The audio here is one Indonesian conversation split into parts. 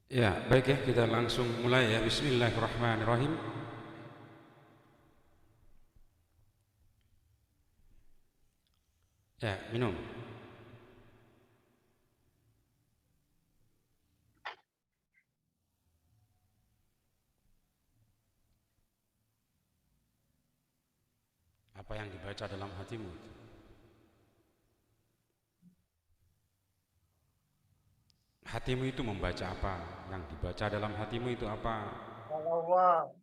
Ya, baik ya, kita langsung mulai ya. Bismillahirrahmanirrahim. Ya, minum. Apa yang dibaca dalam hatimu? Hatimu itu membaca apa? Yang dibaca dalam hatimu itu apa? Allah.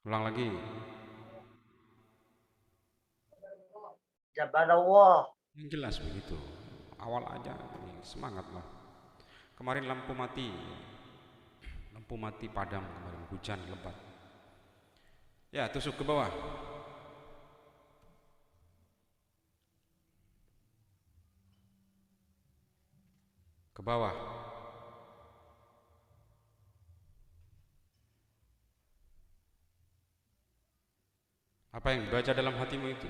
Ulang lagi. Jabalullah. Yang jelas begitu. Awal aja, semangatlah. Kemarin lampu mati padam kemarin, hujan lebat. Ya, tusuk ke bawah. Ke bawah. Apa yang dibaca dalam hatimu itu?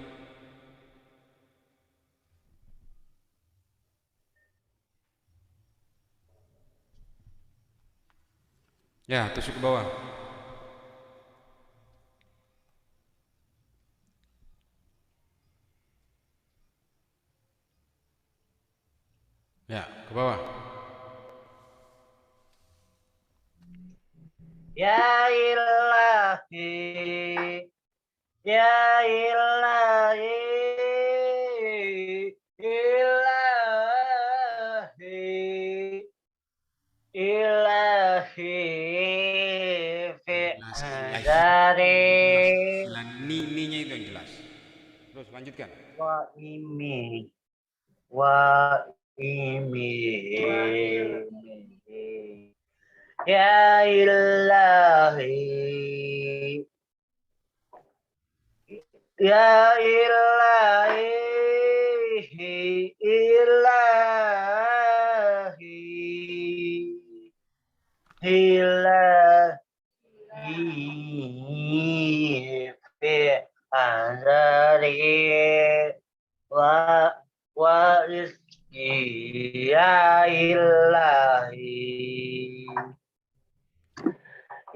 Ya, tusuk ke bawah. Ya, ke bawah. Ya ilahi, ya ilahi, ilahi, ilahi fi Jelas, hadari jelas. Ni-nya itu yang jelas. Terus lanjutkan. wa imi, wa imi. Ya ilahi, ya ilahi, ilahi, ilahi fi azari wa rizki ya ilahi.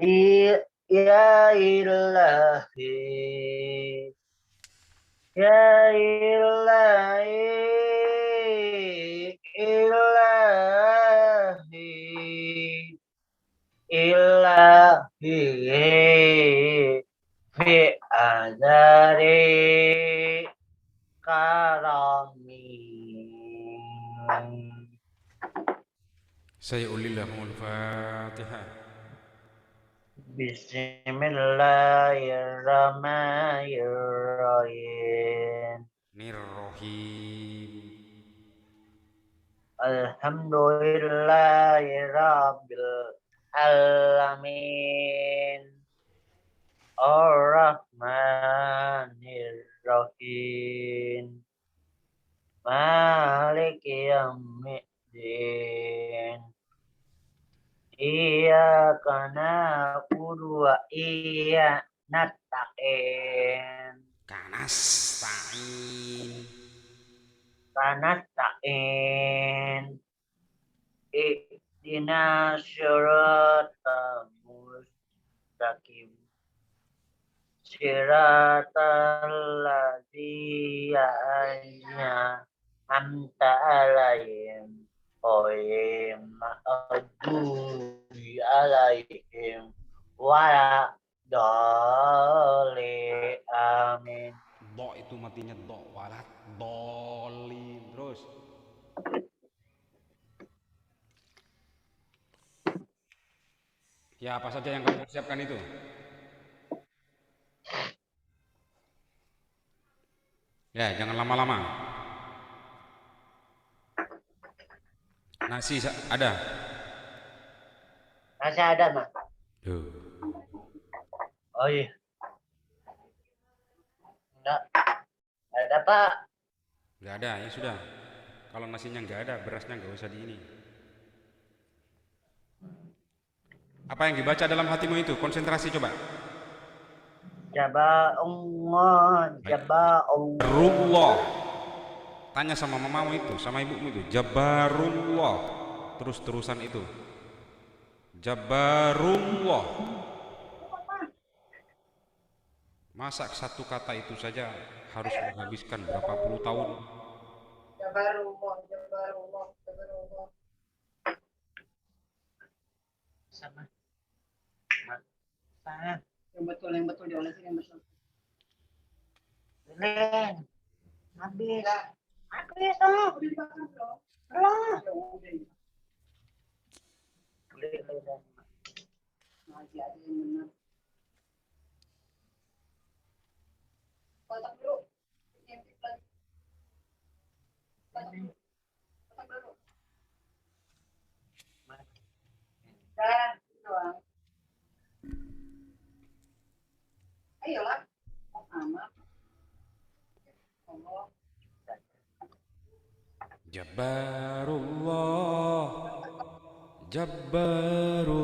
Ya ilahi, ya ilahi, ilahi, fi adari karamin. Saya ulilahumul Fatihah. Bismillahirrahmanirrahim. Nirrohim. Alhamdulillahirabbil alamin. Ar-Rahmanir-Rahim. Maliki yaumiddin. Iyyaka na'budu wa iyyaka nasta'in. Kanasta'in. Ihdinas syiratal mustaqim. Siratal ladzina an'amta 'alaihim ghairil maghdubi 'alaihim waladdallin. Amin. Do itu matinya do, walat dolin. Terus ya, apa saja yang kamu persiapkan itu? Ya, jangan lama-lama. Nasi ada? Nasi ada, Mas? Tuh. Oh iya. Enggak. Ada, Pak. Nggak ada, ya sudah. Kalau nasinya nggak ada, berasnya nggak usah di ini. Apa yang dibaca dalam hatimu itu? Konsentrasi coba. Jaba Allah, Jaba Allah. Jabarullah. Tanya sama mamamu itu, sama ibumu itu. Jabarullah. Terus-terusan itu. Jabarullah. Masa satu kata itu saja harus menghabiskan berapa puluh tahun? Jabarullah, Jabarullah, Jabarullah. Sama. Yang betul diolesin yang betul. Len. Habis. Habis dong. Udah dimakan belum? Belum. Ya udah. Ngaji aja yang benar. Kotak dulu. Nyempit lagi. Kotak dulu. Kotak dulu. Dah, doang. Ayolah. Amat. Allah. Jabarullah. Jabarullah.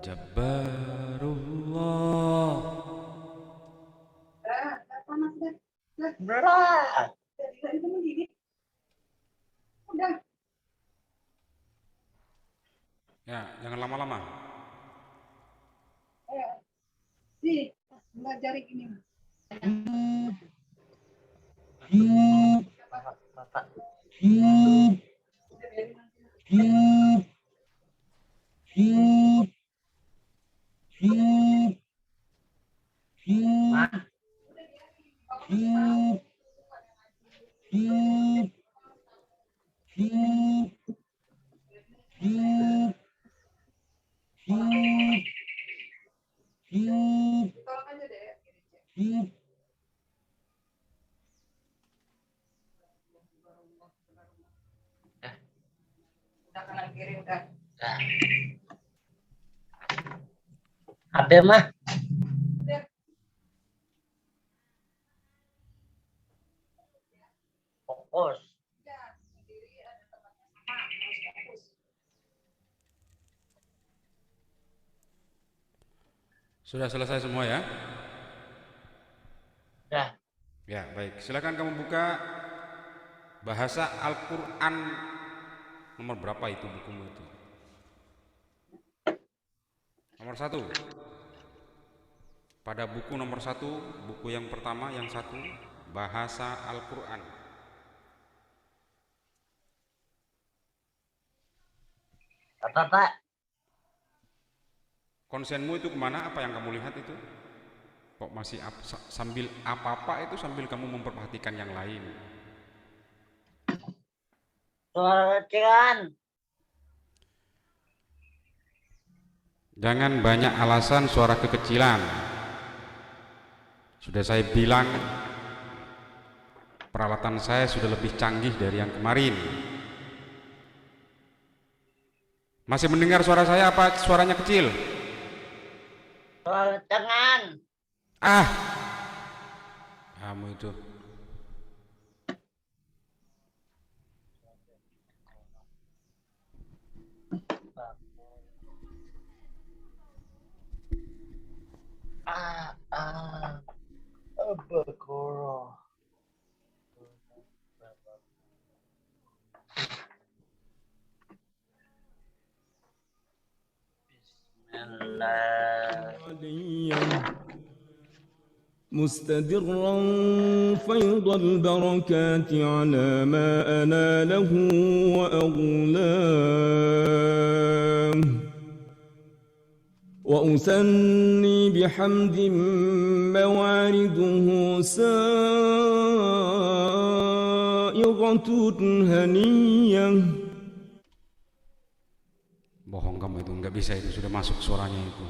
Jabarullah. Dah, panas dah. Berat. Dari itu mendidih. Udah. Ya, jangan lama-lama. Ayo. Sih, belajar ini. Bapak. Udah biarin nanti. Mak. Tolong aja deh. Udah kanan kiri udah. Ada mah. Udah. Fokus. Udah. Kiri ada tempatnya sama. Harus fokus. Sudah selesai semua ya? Dah. Ya, baik. Silakan kamu buka Bahasa Al-Quran nomor berapa itu bukumu itu? Nomor 1. Pada buku nomor 1, buku yang pertama, yang 1, Bahasa Al-Quran. Apa, Pak? Konsenmu itu kemana? Apa yang kamu lihat itu? Kok masih sambil apa-apa itu sambil kamu memperhatikan yang lain? Suara kecil. Jangan banyak alasan suara kekecilan. Sudah saya bilang, peralatan saya sudah lebih canggih dari yang kemarin. Masih mendengar suara saya apa suaranya kecil? Suara tangan. Ah, kamu itu. Begoro. Bismillah. مستدرا فيض البركات على ما أناله وأغلاه وأثني بحمد موارده سائغة هنية. Bohong kamu itu, nggak bisa itu, sudah masuk suaranya itu.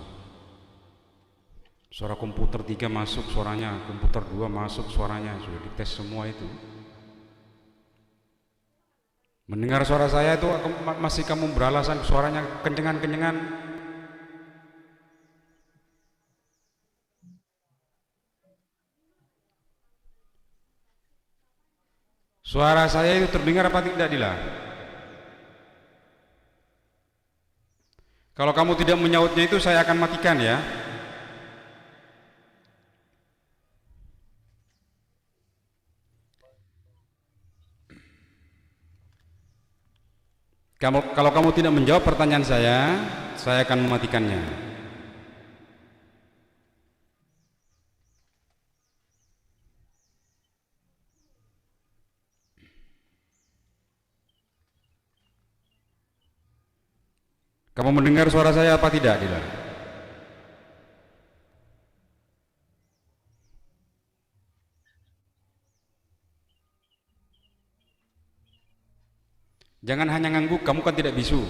Suara komputer 3 masuk suaranya, komputer 2 masuk suaranya, sudah dites semua itu. Mendengar suara saya itu masih kamu beralasan suaranya kencengan-kencengan. Suara saya itu terdengar apa tidak, Dila? Kalau kamu tidak menyautnya itu saya akan matikan ya. Kalau kamu tidak menjawab pertanyaan saya akan mematikannya. Kamu mendengar suara saya apa tidak, Dila? Jangan hanya ngangguk, kamu kan tidak bisu.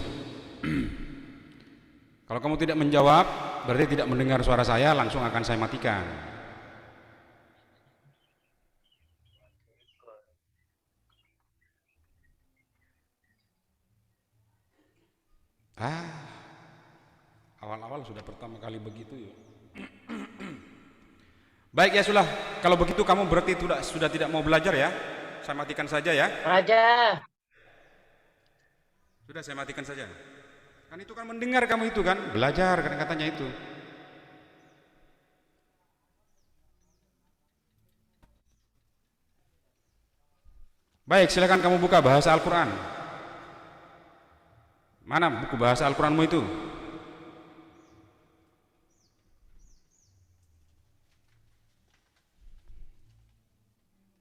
Kalau kamu tidak menjawab, berarti tidak mendengar suara saya, langsung akan saya matikan. Awal-awal sudah pertama kali begitu ya. Baik ya sudah, kalau begitu kamu berarti sudah tidak mau belajar ya. Saya matikan saja ya. Raja. Sudah saya matikan saja. Kan itu kan mendengar kamu itu kan, belajar kan katanya itu. Baik, silakan kamu buka bahasa Al-Quran. Mana buku bahasa Al-Quranmu itu?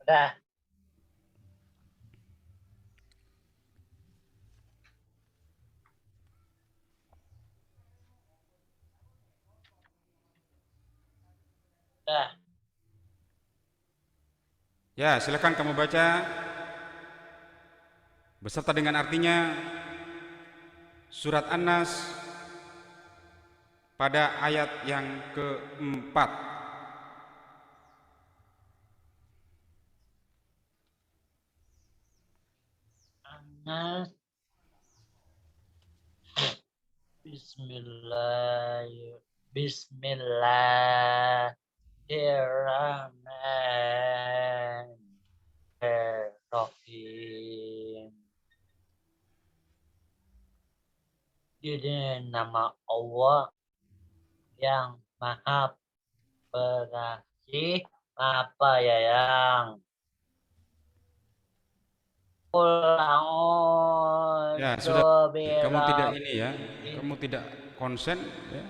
Udah. Udah. Ya, silakan kamu baca beserta dengan artinya surat An-Nas pada ayat yang keempat. Anas. Bismillahirrahmanirrahim. Di nama Allah yang Maha Pengasih, apa ya yang Ya, sudah. Kamu tidak ini ya. Kamu tidak konsen ya.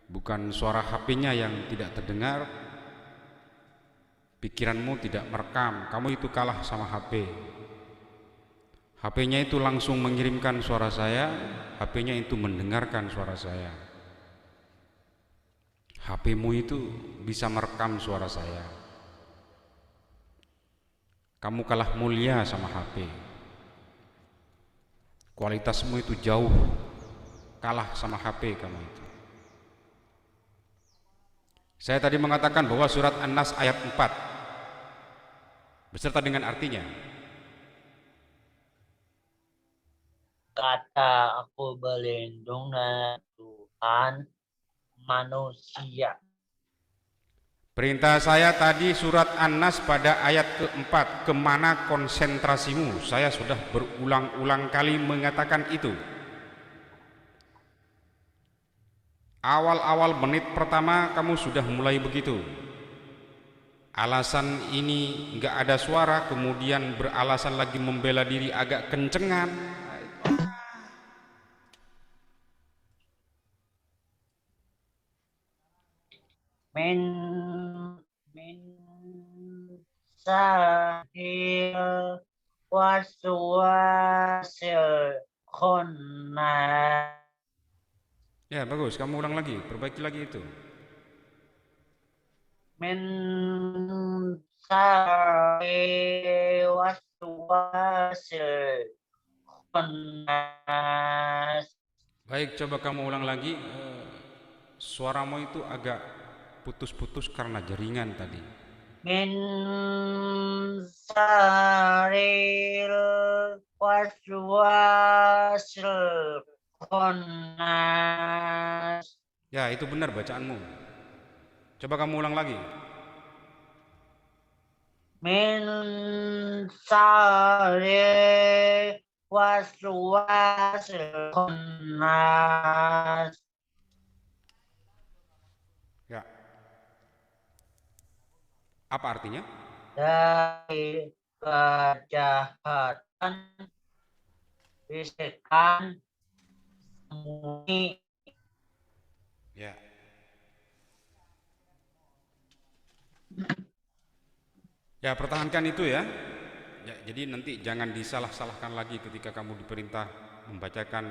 Bukan suara HP-nya yang tidak terdengar. Pikiranmu tidak merekam. Kamu itu kalah sama HP. HP-nya itu langsung mengirimkan suara saya, HP-nya itu mendengarkan suara saya. HP-mu itu bisa merekam suara saya. Kamu kalah mulia sama HP. Kualitasmu itu jauh kalah sama HP kamu itu. Saya tadi mengatakan bahwa surat An-Nas ayat 4 beserta dengan artinya. Kata aku berlindung dengan Tuhan manusia. Perintah saya tadi surat An-Nas pada ayat keempat. Kemana konsentrasimu? Saya sudah berulang-ulang kali mengatakan itu. Awal-awal menit pertama kamu sudah mulai begitu. Alasan ini nggak ada suara, kemudian beralasan lagi membela diri agak kencengan. Min sahil waswasil khannas. Ya bagus, kamu ulang lagi, perbaiki lagi itu. Min sahil waswasil khannas. Baik, coba kamu ulang lagi. Suaramu itu agak putus-putus karena jaringan tadi. Min saril waswasil khannas. Ya, itu benar bacaanmu. Coba kamu ulang lagi. Min saril waswasil khannas. Ya. Apa artinya? Dari kejahatan, bisikan, sembunyi. Ya. Ya, pertahankan itu ya. Ya, jadi nanti jangan disalah-salahkan lagi ketika kamu diperintah membacakan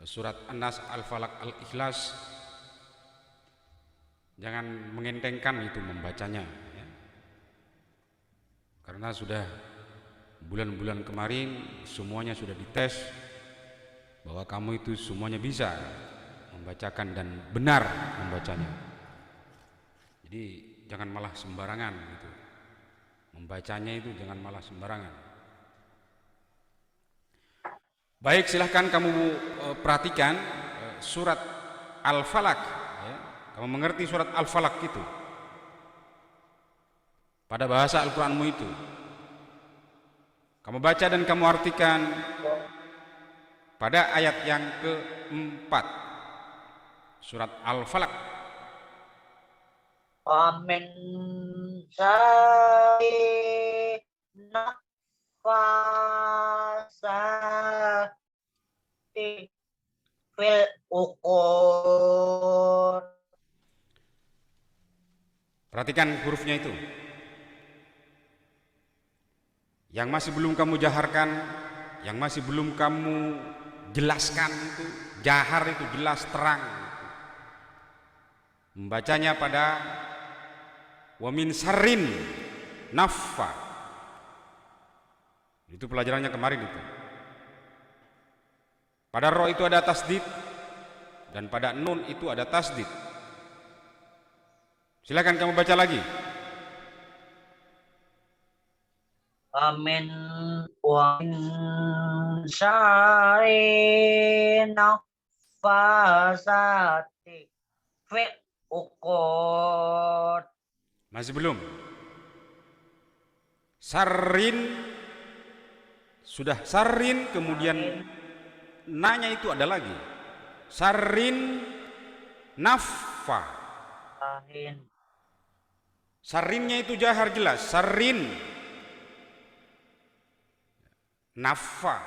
surat An-Nas, Al-Falaq, Al-Ikhlas. Jangan mengentengkan itu membacanya ya. Karena sudah bulan-bulan kemarin semuanya sudah dites bahwa kamu itu semuanya bisa membacakan dan benar membacanya. Jadi jangan malah sembarangan gitu. Membacanya itu jangan malah sembarangan. Baik, silahkan kamu perhatikan surat Al-Falaq ya. Kamu mengerti surat Al-Falaq itu pada bahasa Al-Quranmu itu. Kamu baca dan kamu artikan pada ayat yang keempat surat Al-Falaq. Amin syari nafasati fil uqur. Perhatikan hurufnya itu. Yang masih belum kamu jaharkan, yang masih belum kamu jelaskan itu, jahar itu jelas terang. Membacanya pada wa min sarrin naffa. Itu pelajarannya kemarin itu. Pada ro itu ada tasdid dan pada nun itu ada tasdid. Silakan kamu baca lagi. Amin wa min syari nafasati fil uqur. Masih belum? Sarrin sudah sarrin, kemudian nanya itu ada lagi. Sarrin naffa. Ahin. Sarrinnya itu jahar jelas. Sarrin naffa.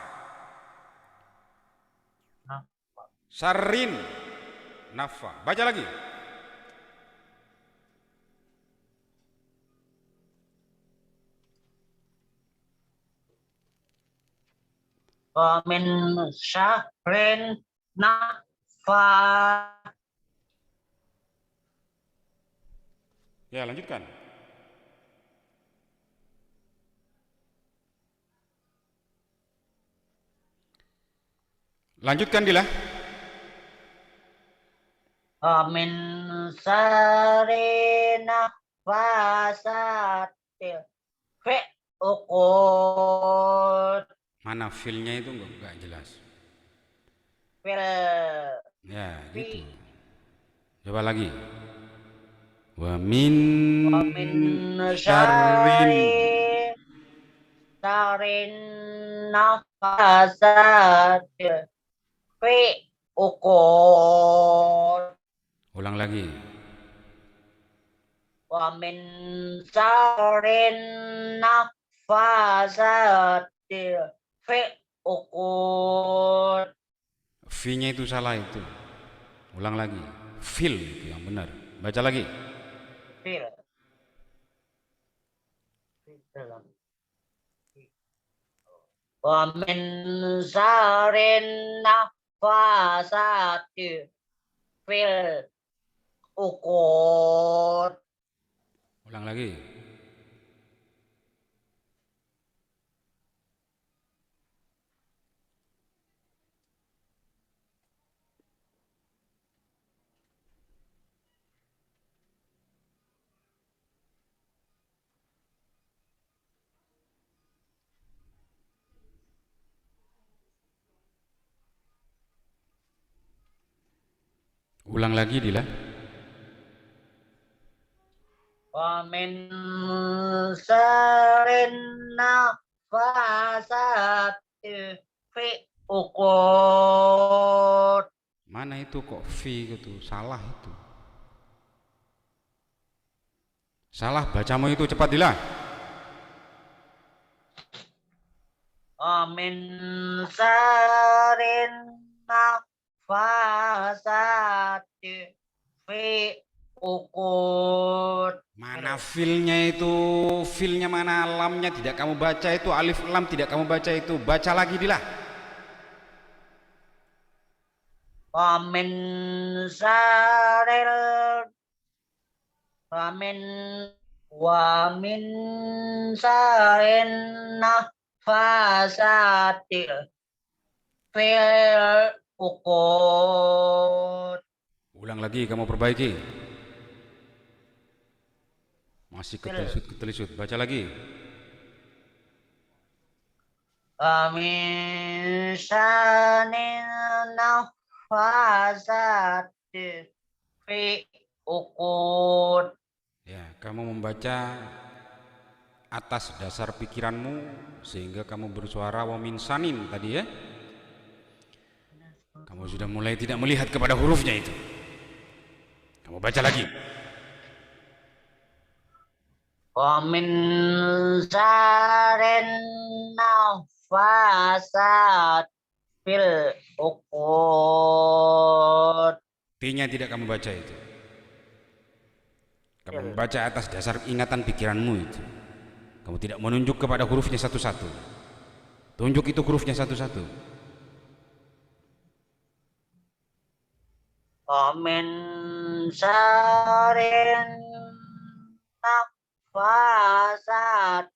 Sarrin naffa. Baca lagi. Wa min syahrin nafa. Ya, lanjutkan. Lanjutkan Dila. Wa min syarri nafasatil fi uqud. Mana filnya itu enggak jelas. Fil Ya, fi. gitu. Coba lagi. Wa min Wa min syarrin. syarrin nafasatil fi uqud. Ulang lagi. Wa min syarrin nafasatil fi uqud. V-nya itu salah itu. Ulang lagi. Fil itu yang benar. Baca lagi. Fil. Dalam. Wa min syarrin nafasatil fil uqud. Ulang lagi. Ulang lagi Dila. Wa min syarrin nafasatil fi uqud. Mana itu kok V gitu? Salah itu. Salah bacamu itu cepat Dila. Wa min syarrin nafasatil fi uqud. Mana filnya itu? Filnya mana? Lamnya tidak kamu baca itu. Alif lam tidak kamu baca itu. Baca lagi Dila. Wa min syarril wa min syarrin nafasatil fil uqud. Ulang lagi kamu perbaiki. Masih ketelisut. Baca lagi. Wa min syarrin nafasatil fi uqud. Ya, kamu membaca atas dasar pikiranmu sehingga kamu bersuara wa min sanin tadi ya. Kamu sudah mulai tidak melihat kepada hurufnya itu. Kamu baca lagi. Wa min syarrin nafasat fil uqud. T-nya tidak kamu baca itu. Kamu membaca atas dasar ingatan pikiranmu itu. Kamu tidak menunjuk kepada hurufnya satu-satu. Tunjuk itu hurufnya satu-satu. Wa min syarrin nafasatil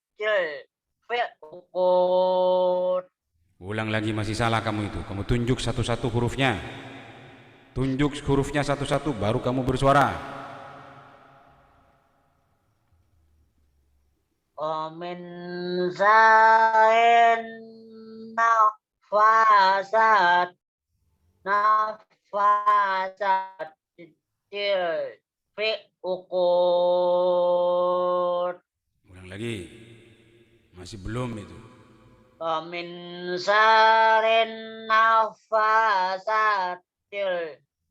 fil uqud. Ulang lagi masih salah kamu itu. Kamu tunjuk satu-satu hurufnya. Tunjuk hurufnya satu-satu baru kamu bersuara. Wa min syarrin nafasatil fil uqud. Ulang lagi. Masih belum itu. Wa min syarrin nafasatil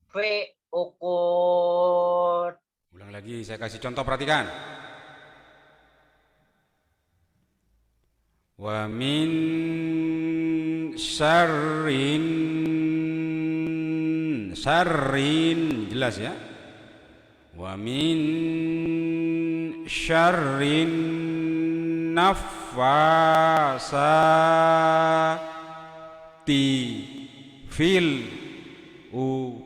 fi uqud. Ulang lagi, saya kasih contoh, perhatikan. Wa min syarrin jelas ya. Wa min syarrin ti fil uqad.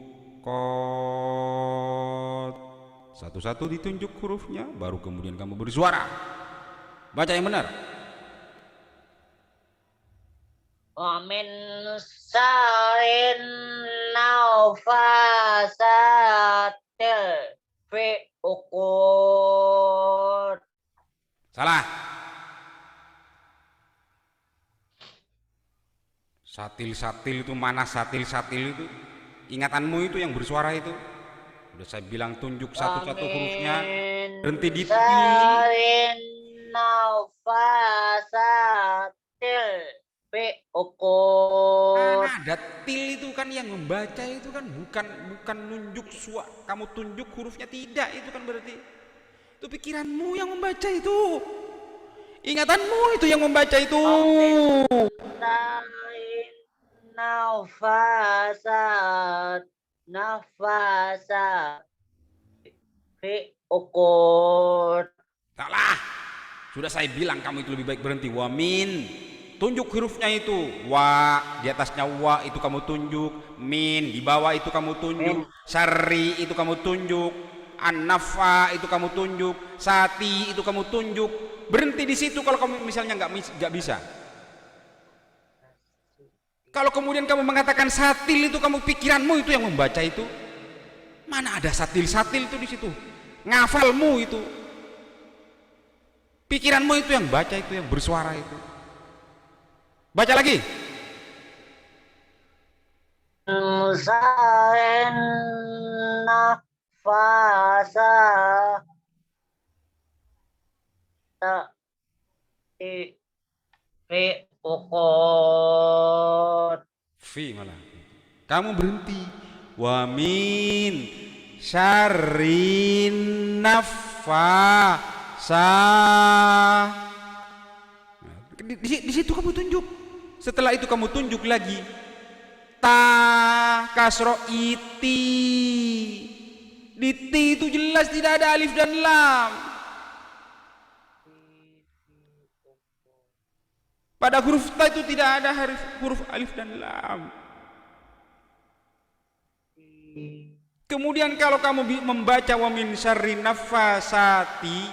Satu-satu ditunjuk hurufnya, baru kemudian kamu bersuara. Baca yang benar. Wa min sarin nafasatil fi uqad. Salah. Satil-satil itu mana, satil-satil itu? Ingatanmu itu yang bersuara itu. Udah saya bilang tunjuk satu-satu hurufnya. Berhenti di ti. Sarin nafasatil fi uqad. Ada til itu kan yang membaca itu kan bukan nunjuk kamu tunjuk hurufnya, tidak, itu kan berarti itu pikiranmu yang membaca itu. Ingatanmu itu yang membaca itu. Sarin nafasat fi uqad. Salah. Sudah saya bilang kamu itu lebih baik berhenti. Wa min. Tunjuk hurufnya itu. Wa di atasnya wa itu kamu tunjuk. Min di bawah itu kamu tunjuk. Syarri itu kamu tunjuk. An-nafa itu kamu tunjuk. Sati itu kamu tunjuk. Berhenti di situ kalau kamu misalnya nggak bisa. Kalau kemudian kamu mengatakan satil itu, kamu pikiranmu itu yang membaca itu. Mana ada satil-satil itu di situ? Ngafalmu itu. Pikiranmu itu yang baca itu, yang bersuara itu. Baca lagi. Sarin nafasa fi uqad. Fi malah. Kamu berhenti. Wa min syarrin nafasa. Di situ kamu tunjuk. Setelah itu kamu tunjuk lagi. Ta kasro iti. Di ti itu jelas tidak ada alif dan lam. Pada huruf ta itu tidak ada huruf alif dan lam. Kemudian kalau kamu membaca wa min syarri nafasati,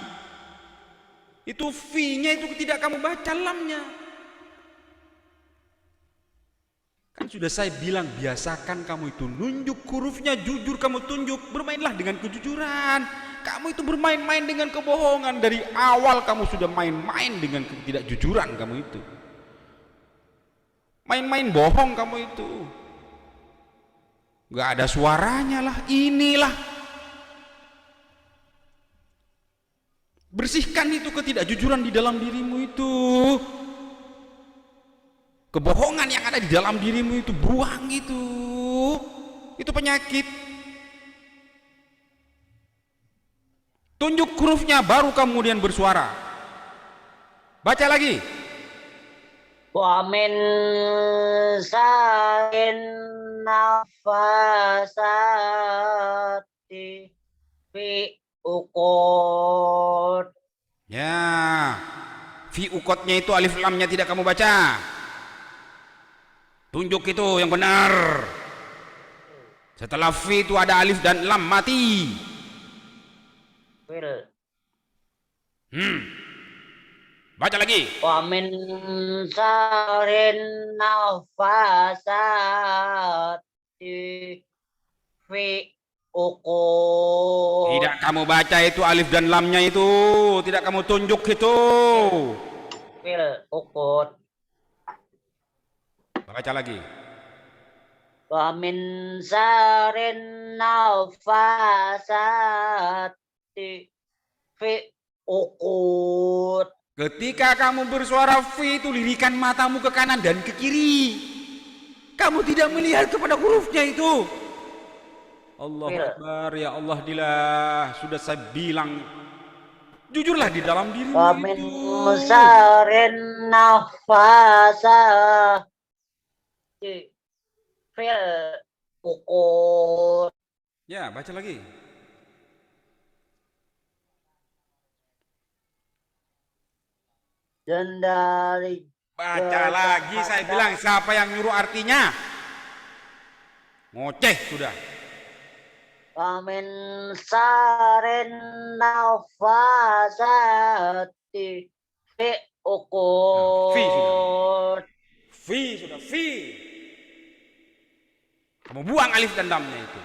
itu fi-nya itu tidak kamu baca lamnya. Kan sudah saya bilang biasakan kamu itu nunjuk hurufnya, jujur kamu tunjuk, bermainlah dengan kejujuran. Kamu itu bermain-main dengan kebohongan dari awal, kamu sudah main-main dengan ketidakjujuran kamu itu. Main-main bohong kamu itu. Gak ada suaranya lah, inilah. Bersihkan itu ketidakjujuran di dalam dirimu itu. Kebohongan yang ada di dalam dirimu itu, buang itu. Itu penyakit. Tunjuk hurufnya baru kemudian bersuara. Baca lagi. Wa min sarin nafasati fi uqad. Ya, fi uqadnya itu alif lamnya tidak kamu baca. Tunjuk itu yang benar. Setelah fi itu ada alif dan lam, mati. Fil. Baca lagi. Wa min sarin nafasati fi uqad. Tidak kamu baca itu alif dan lamnya itu, tidak kamu tunjuk itu. Fil uqad. Baca lagi. Wa min sarin nafasati fi uqad. Ketika kamu bersuara fi itu, lirikan matamu ke kanan dan ke kiri. Kamu tidak melihat kepada hurufnya itu. Allahu Akbar, ya Allah dilah. Sudah saya bilang, jujurlah di dalam dirimu Wa min itu. sarin nafasati fil uqad. Ya, baca lagi. Dan dari Baca lagi, saya bilang siapa yang nyuruh artinya? Ngoceh sudah. Wa min syarrin nafasati fi Fi sudah. uqud. Fi sudah, fi. Kamu buang alif dan damnya itu.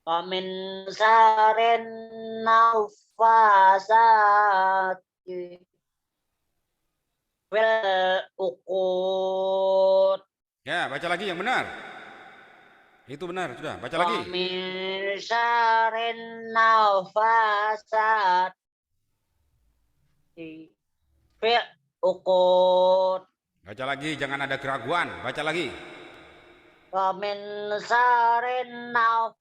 Wa min syarrin nafasati fil uqud. Ya, baca lagi yang benar. Itu benar sudah. Baca Wa lagi. min syarrin nafasati fil uqud. Baca lagi, jangan ada keraguan. Baca lagi. Wa min syarrin nafasati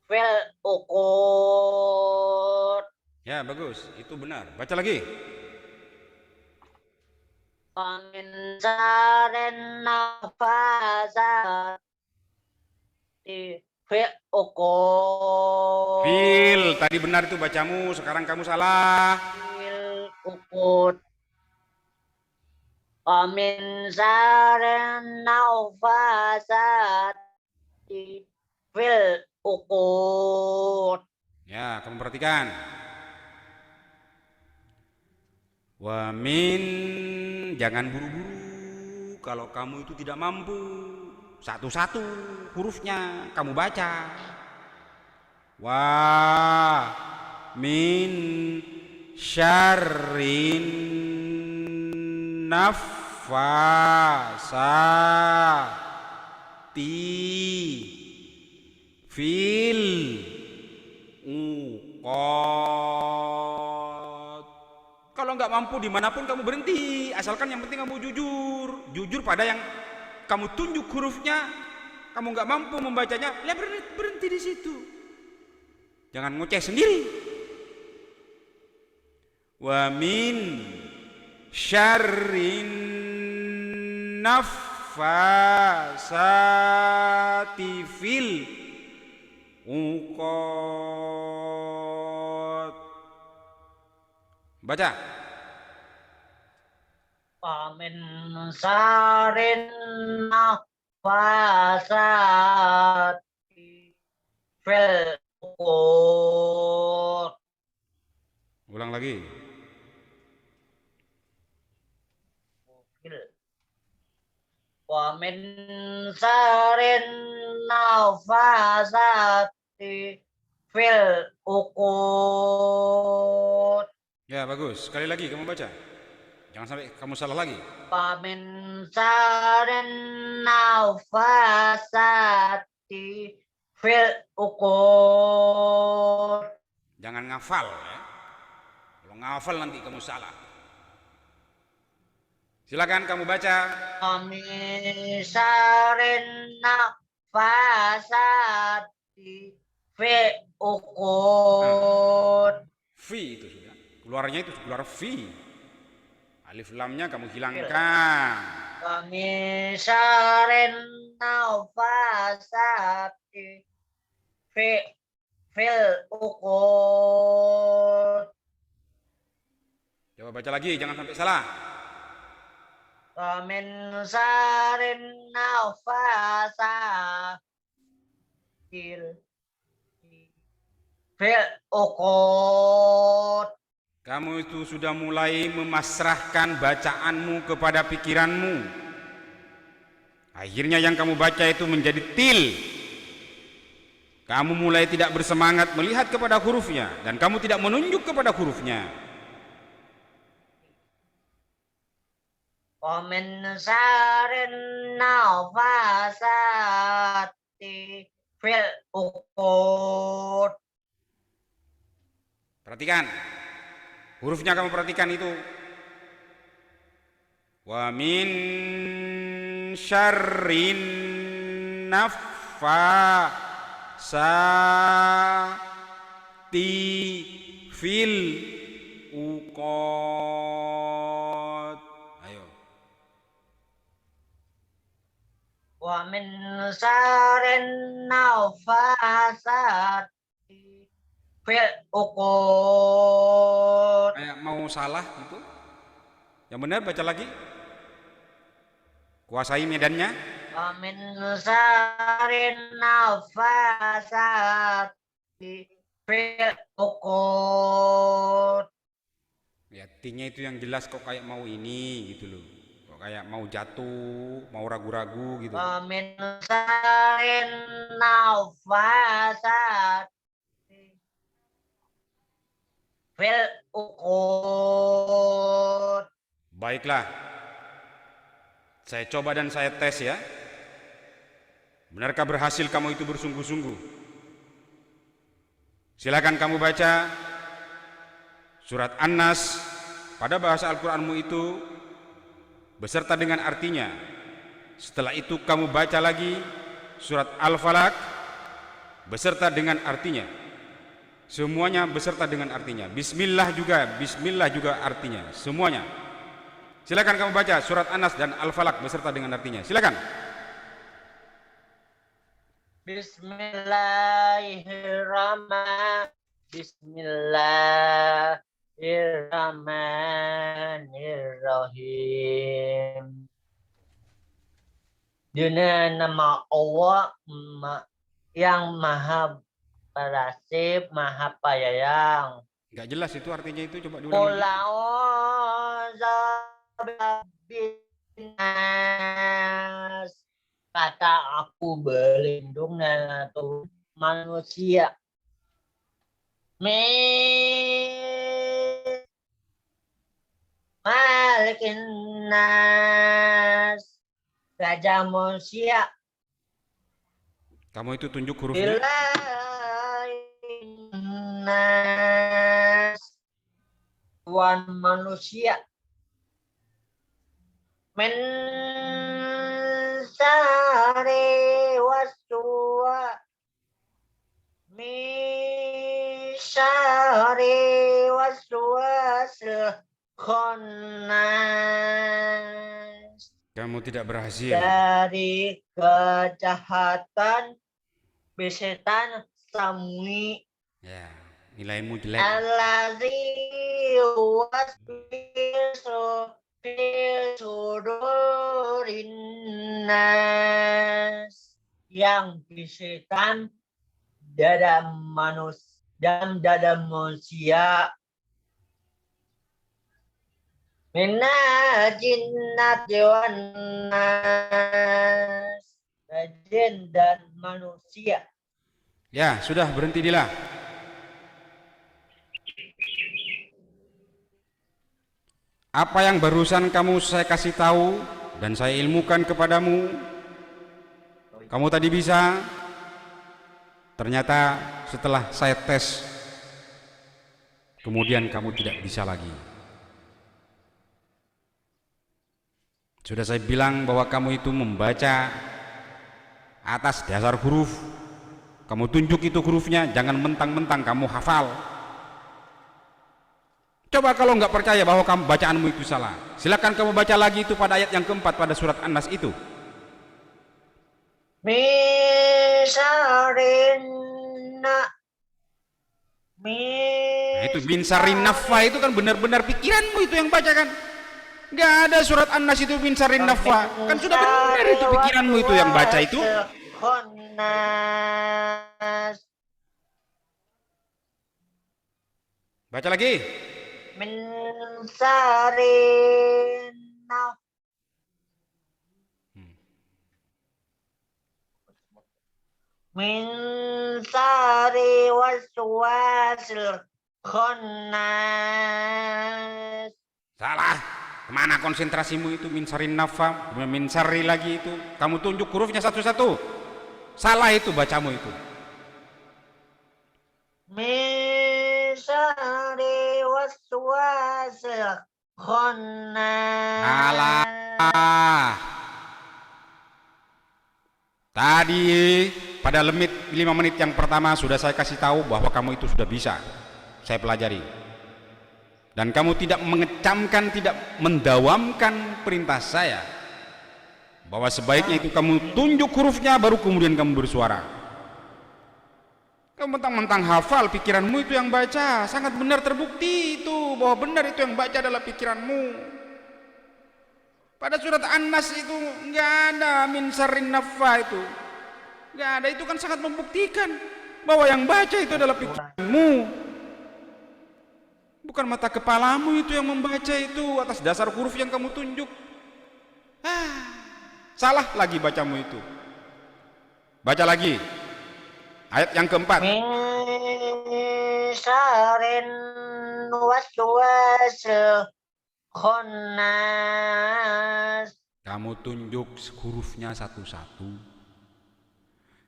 fil uqud. Ya, bagus. Itu benar. Baca lagi. Wa min syarrin nafasati fil uqud. Fil, tadi benar itu bacamu, sekarang kamu salah. Fil uqud. Wa min syarrin nafasati fil uqud. Ya, kamu perhatikan. Wa min, jangan buru-buru. Kalau kamu itu tidak mampu, satu-satu hurufnya kamu baca. Wa min syarrin nafasati fil uqad. Kalau nggak mampu dimanapun kamu berhenti, asalkan yang penting kamu jujur pada yang kamu tunjuk hurufnya. Kamu nggak mampu membacanya, ya berhenti di situ. Jangan ngoceh sendiri. Wa min syarrin nafasati fil uqad. Baca. Wa min syarrin nafasati fil uqud. Ulang lagi. Wa min syarrin nafasati fil uqud. Ya, bagus. Sekali lagi kamu baca. Jangan sampai kamu salah lagi. Wa min syarrin nafasati fil uqud. Jangan ngafal ya. Kalau ngafal nanti kamu salah. Silakan kamu baca. Wa min syarrin nafasati fil uqud. Fi itu sudah. Keluarnya itu keluar fi. Alif lamnya kamu hilangkan. Wa min syarrin nafasati fil uqud. Coba baca lagi, jangan sampai salah. Wa min syarrin nafasati fil uqud. Kamu itu sudah mulai memasrahkan bacaanmu kepada pikiranmu. Akhirnya yang kamu baca itu menjadi til. Kamu mulai tidak bersemangat melihat kepada hurufnya dan kamu tidak menunjuk kepada hurufnya. Wa min syarrin nafasati fil uqud. Perhatikan. Hurufnya kamu perhatikan itu. Wa min syarrin nafasati fil uqad. Ayo. wa min syarrin nafasati fil uqud. Kayak mau salah gitu. Yang benar baca lagi. Kuasai medannya. Wa min syarrin nafasati fil uqud. Ya, T-nya itu yang jelas kok kayak mau ini gitu loh. Kok kayak mau jatuh, mau ragu-ragu gitu. Wa min syarrin nafasati fil uqud. Baiklah. Saya coba dan saya tes ya. Benarkah berhasil kamu itu bersungguh-sungguh? Silakan kamu baca surat An-Nas pada bahasa Al-Qur'anmu itu beserta dengan artinya. Setelah itu kamu baca lagi surat Al-Falaq beserta dengan artinya. Semuanya beserta dengan artinya. Bismillah juga artinya. Semuanya. Silakan kamu baca surat An-Nas dan Al-Falaq beserta dengan artinya. Silakan. Bismillahirrahmanirrahim. Dengan nama Allah yang Maha Pengasih, Maha Penyayang. Enggak jelas itu artinya itu, coba diulang. Kata aku berlindung dengan manusia. Malikin nas, raja manusia. Kamu itu tunjuk hurufnya. Nas, tuan manusia. Men syari waswa, min syari waswasil khannas. Kamu tidak berhasil. Dari kejahatan setan samui. Ya, nilaimu jelek. Allazi wasbisu fi sudurin nas, yang bisikan dalam dada manusia. Minna jinnati wan nas, jin dan manusia. Ya, sudah, berhenti Dila. Apa yang barusan saya kasih tahu dan saya ilmukan kepadamu, kamu tadi bisa. Ternyata setelah saya tes, kemudian kamu tidak bisa lagi. Sudah saya bilang bahwa kamu itu membaca atas dasar huruf. Kamu tunjuk itu hurufnya, jangan mentang-mentang kamu hafal. Coba kalau nggak percaya bahwa kamu bacaanmu itu salah, silakan kamu baca lagi itu pada ayat yang keempat pada surat An-Nas itu. Nah, itu min syarrin naffa itu kan benar-benar pikiranmu itu yang baca kan. Nggak ada surat An-Nas itu min syarrin naffa, kan sudah benar itu pikiranmu itu yang baca itu. Baca lagi. Min syarrin min syarri waswasil khannas. Salah. Kemana konsentrasimu itu? Min syarrin naffa, min syarri lagi itu. Kamu tunjuk hurufnya satu-satu. Salah itu bacamu itu. Min syarri waswasil khannas. Alah. Tadi pada 5 menit yang pertama sudah saya kasih tahu bahwa kamu itu sudah bisa. Saya pelajari. Dan kamu tidak mengecamkan, tidak mendawamkan perintah saya. bahwa sebaiknya itu kamu tunjuk hurufnya baru kemudian kamu bersuara. Kamu mentang-mentang hafal, pikiranmu itu yang baca. Sangat benar, terbukti itu bahwa benar itu yang baca adalah pikiranmu. Pada surat An-Nas itu nggak ada min syarrin naffa itu, nggak ada. Itu kan sangat membuktikan bahwa yang baca itu adalah pikiranmu, bukan mata kepalamu itu yang membaca itu atas dasar huruf yang kamu tunjuk. Salah lagi bacamu itu. Baca lagi ayat yang keempat. Min syarrin waswasil khannas. Kamu tunjuk hurufnya satu-satu.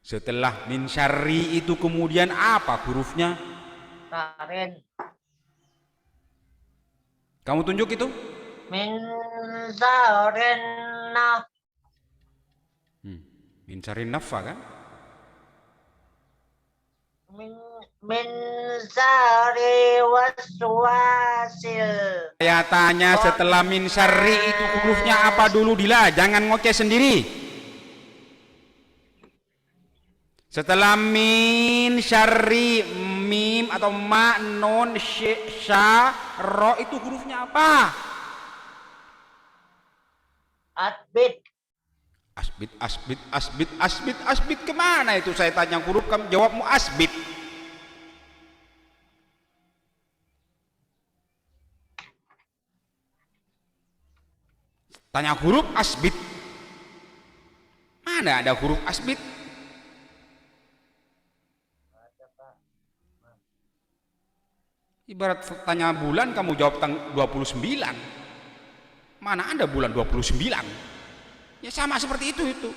Setelah min syarri itu kemudian apa hurufnya? Syarrin. Kamu tunjuk itu? Min syarrin Min syarrin naffa kan? min syarri waswasil. Saya tanya setelah min syarri itu hurufnya apa dulu, Dila? Jangan ngoceh sendiri. Setelah min syarri, mim atau ma, nun, sya, ro itu hurufnya apa? Asbit. Asbit kemana itu? Saya tanya huruf, kamu jawabmu asbit. Tanya huruf asbit, mana ada huruf asbit? Ibarat tanya bulan, kamu jawab 29. Mana ada bulan 29? Ya sama seperti itu.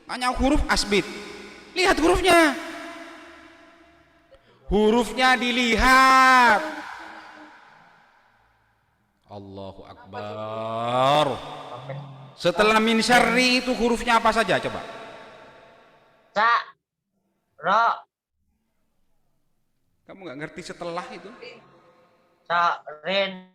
Tanya huruf asbit, lihat hurufnya. Hurufnya dilihat. Allahu Akbar. Setelah min syarri itu hurufnya apa saja coba? Sa, ro. Kamu nggak ngerti setelah itu? Syarrin.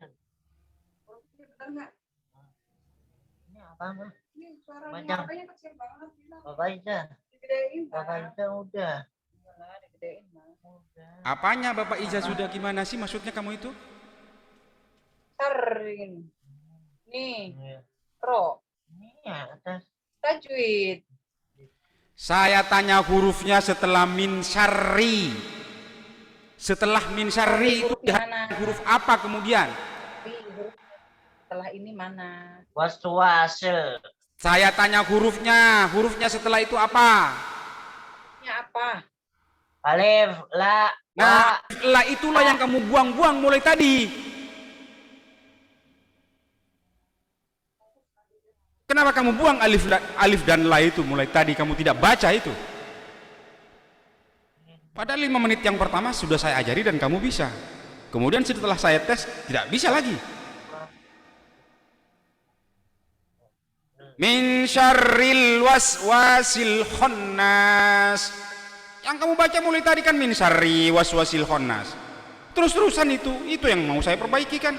Ini apa? Ini suara Panjang. makanya kecil banget. Bapak Ida. Digedein, Bapak Ida udah. digedein, Bang. Apanya Bapak Iza sudah gimana sih maksudnya kamu itu? Syarrin. Nih, Ini ro. atas. Tajwid. Saya tanya hurufnya setelah min syarri. Setelah min syarri itu Mana? huruf apa kemudian? Tapi huruf setelah ini mana? Waswasil. Saya tanya hurufnya setelah itu apa? Ini apa? Alif, la, Nah, wa. setelah itulah yang kamu buang-buang mulai tadi. Kenapa kamu buang alif dan la itu mulai tadi? Kamu tidak baca itu. Padahal 5 menit yang pertama sudah saya ajari dan kamu bisa. Kemudian setelah saya tes tidak bisa lagi. Min syarril waswasil khannas. Yang kamu baca mulai tadi kan min syarri waswasil khannas. Terus-terusan itu yang mau saya perbaiki kan.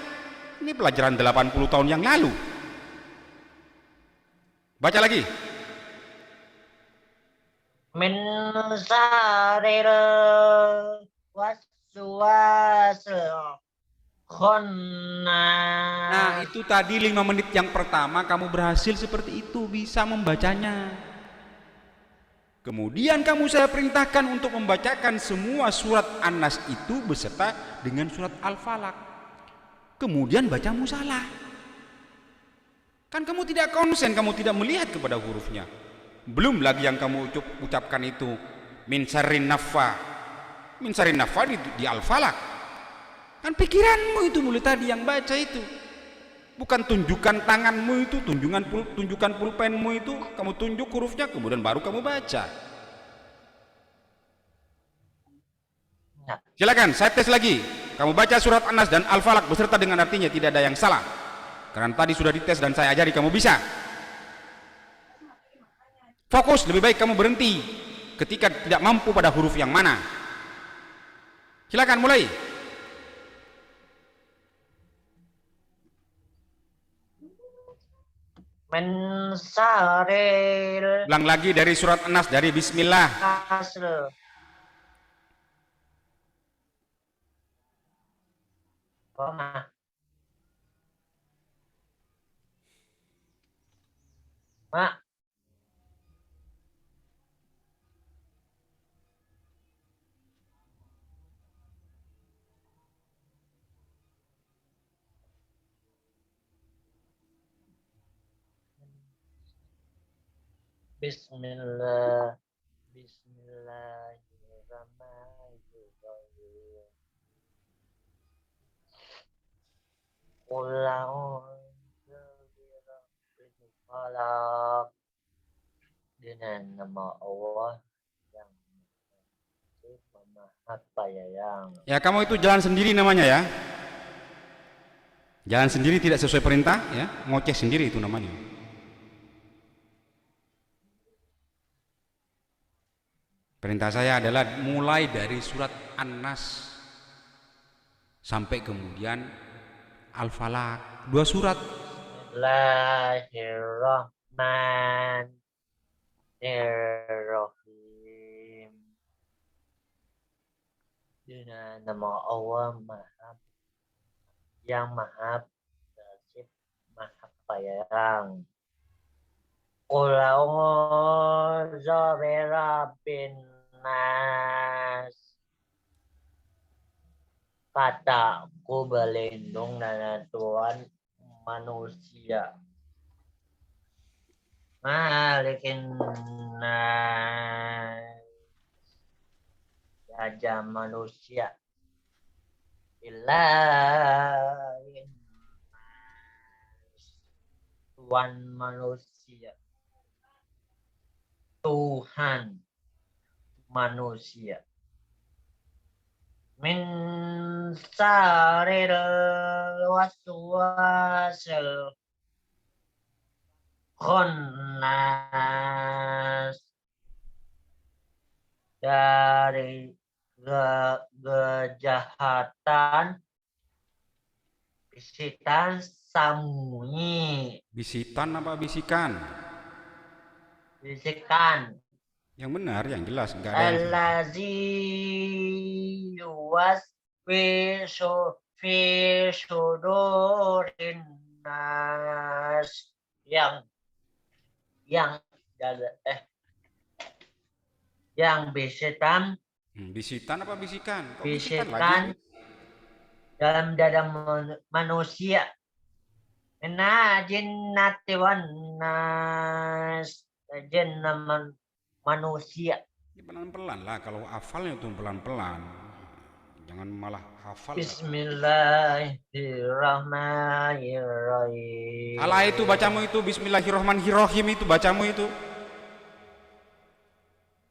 Ini pelajaran 80 tahun yang lalu. Baca lagi. Min syarril waswasil khannas. Nah, itu tadi 5 menit yang pertama kamu berhasil seperti itu, bisa membacanya. Kemudian kamu saya perintahkan untuk membacakan semua surat An-Nas itu beserta dengan surat Al-Falaq. Kemudian bacamu salah. Kan kamu tidak konsen, kamu tidak melihat kepada hurufnya. Belum lagi yang kamu ucapkan itu min syarrin naffa. Min syarrin naffa di Al-Falaq. Kan pikiranmu itu mulai tadi yang baca itu. Bukan tunjukkan tanganmu itu, tunjukkan pulpenmu itu, kamu tunjuk hurufnya kemudian baru kamu baca. Silakan, saya tes lagi. Kamu baca surat An-Nas dan Al-Falaq beserta dengan artinya, tidak ada yang salah. Karena tadi sudah dites dan saya ajari, kamu bisa. Fokus, lebih baik kamu berhenti ketika tidak mampu pada huruf yang mana. Silakan mulai. min saril Ulang lagi dari surat An-Nas, dari bismillah. asr. Koma. Ma. Bismillah. Bismillahirrahmanirrahim. Qul a'udzu birabbil falaq. Dengan nama Allah yang Maha Penyayang. Ya, kamu itu jalan sendiri namanya ya. Jalan sendiri tidak sesuai perintah ya, ngoceh sendiri itu namanya. Perintah saya adalah mulai dari surat An-Nas sampai kemudian Al-Falaq, 2 surat. Bismillahirrahmanirrahim. Dengan nama Allah yang Maha Pengasih, Maha Penyayang. Qul a'udzu birabbin nas. Kata aku berlindung dengan Tuhan manusia. Malikin nas. Raja manusia. Ilahin nas. Tuhan manusia. Tuhan manusia. Min saril waswasil khannas. Dari kejahatan bisikan sembunyi. Bisitan apa bisikan? Bisikan. Yang benar, yang jelas, enggak ada yang Allazi yuwaswisu fi sudurin nas. Yang bisikan. Bisitan apa bisikan? Kok Bisikan lagi? dalam dada manusia. Minna jinnati wan nas. Jin manusia. Pelan-pelan lah, kalau hafalnya itu pelan-pelan. Jangan malah hafal. Bismillahirrahmanirrahim. Salah itu bacamu itu, bismillahirrahmanirrahim itu bacamu itu.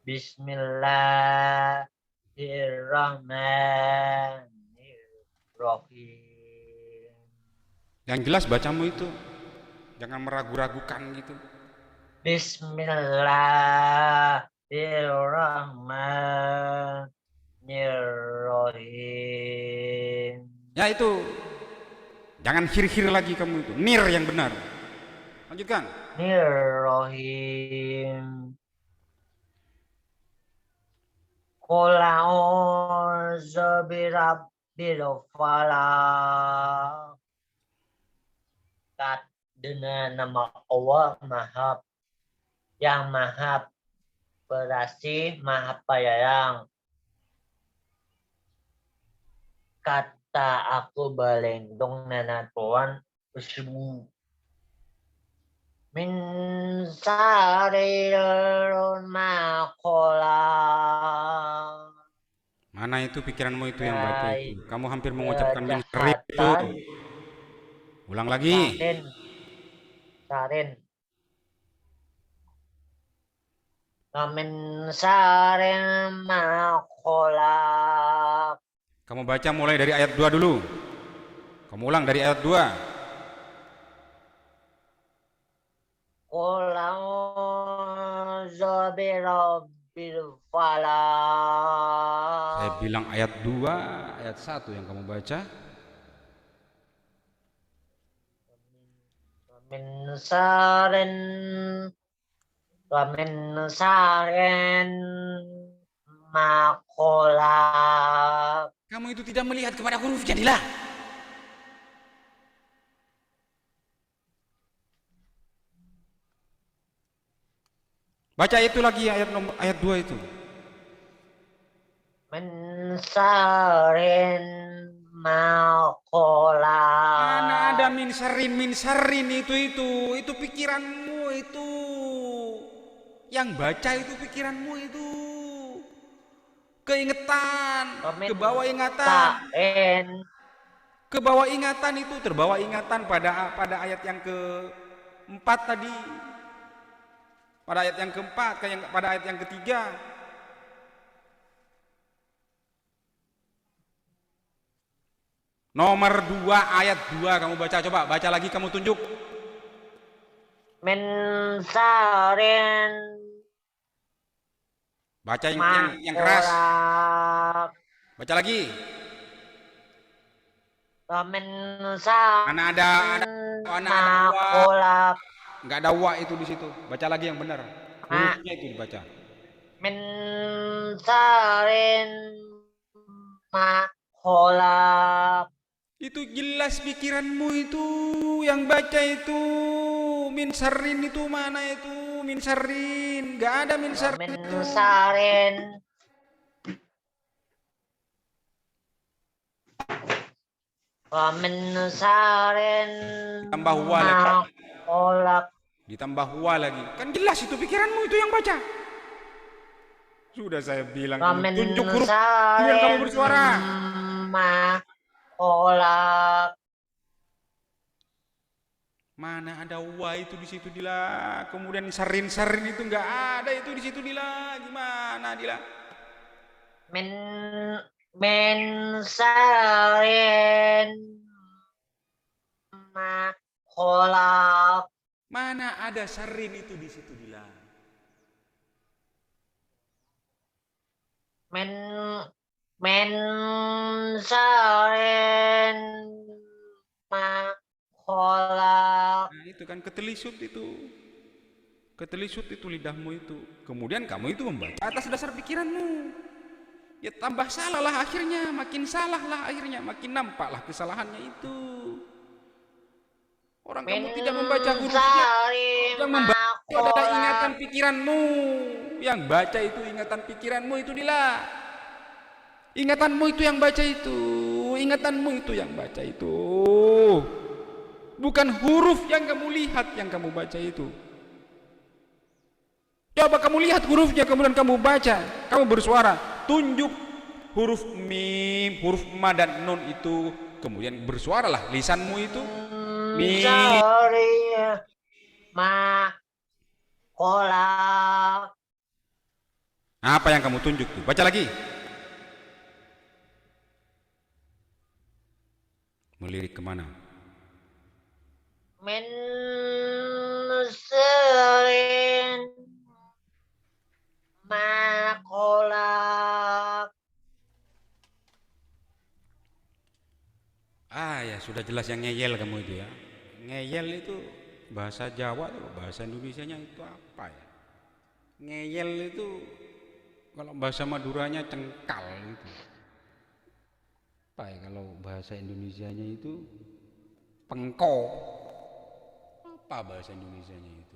Bismillahirrahmanirrahim. Yang jelas bacamu itu. Jangan meragu-ragukan gitu. Bismillahirrahmanirrahim. Ya itu. Jangan hir-hir lagi kamu itu. Nir yang benar. Lanjutkan. Nirrahim. Qul a'udzu birabbil falaq. Dengan nama Allah yang Maha Pengasih, Maha Penyayang. Kata aku berlindung dengan Tuhan tersebut. Min saril maqala. Mana itu pikiranmu itu yang baca itu? Kamu hampir mengucapkan min syarri itu. Ulang lagi. Sarin. Min saril maqala. Kamu baca mulai dari ayat 2 dulu. Kamu ulang dari ayat 2. Qul a'udzu birabbil falaq. Saya bilang ayat 2, ayat 1 yang kamu baca. min sarin wa min sarin makolak. Kamu itu tidak melihat kepada hurufnya, Dila. Baca itu lagi ayat 2 itu. Min sarin makolak. Mana ada min sarin itu pikiranmu itu. Yang baca itu pikiranmu itu. Keingetan, ke bawah ingatan. Ke bawah ingatan itu, terbawa ingatan pada ayat yang keempat tadi. Pada ayat yang keempat, pada ayat yang ketiga. Nomor 2 ayat 2 kamu baca, coba baca lagi, kamu tunjuk. Min sarin. Baca yang keras. Baca lagi. Min sarin Mana ada makolak. Enggak ada wa itu di situ. Baca lagi yang benar. Hurufnya itu dibaca. Min sarin makolak. Itu jelas pikiranmu itu yang baca itu. Min sarin itu mana itu? Min sarin. Enggak ada min sarin itu. Min sarin. Wa min sarin Tambah wa lagi. makolak. Ditambah wa lagi. Kan jelas itu pikiranmu itu yang baca. Sudah saya bilang kamu tunjuk huruf yang kamu bersuara. Makolak. Mana ada wa itu di situ, Dila. Kemudian sarin itu enggak ada itu di situ, Dila. Gimana, Dila? Min sarin makolak. Mana ada sarin itu di situ, Dila? Min sarin makolak. Nah, itu kan ketelisut itu. Ketelisut itu lidahmu itu. Kemudian kamu itu membaca atas dasar pikiranmu. Ya tambah salah lah akhirnya, makin salah lah akhirnya, makin nampaklah kesalahannya itu. Orang kamu tidak membaca hurufnya, yang membaca adalah ingatan pikiranmu. Yang baca itu ingatan pikiranmu itu, Dila. Ingatanmu itu yang baca itu, ingatanmu itu yang baca itu. Bukan huruf yang kamu lihat yang kamu baca itu. Coba kamu lihat hurufnya kemudian kamu baca, kamu bersuara, tunjuk huruf mim, huruf ma dan nun itu, kemudian bersuaralah lisanmu itu. Mim. Makolak. Apa yang kamu tunjuk tuh? Baca lagi. Melirik kemana? Min sarin makolak. Ya sudah jelas yang ngeyel kamu itu ya. Ngeyel itu bahasa Jawa tuh, bahasa Indonesianya itu apa ya? Ngeyel itu kalau bahasa Maduranya cengkal itu. Apa ya kalau bahasa Indonesianya itu pengko. Apa bahasa Indonesianya itu?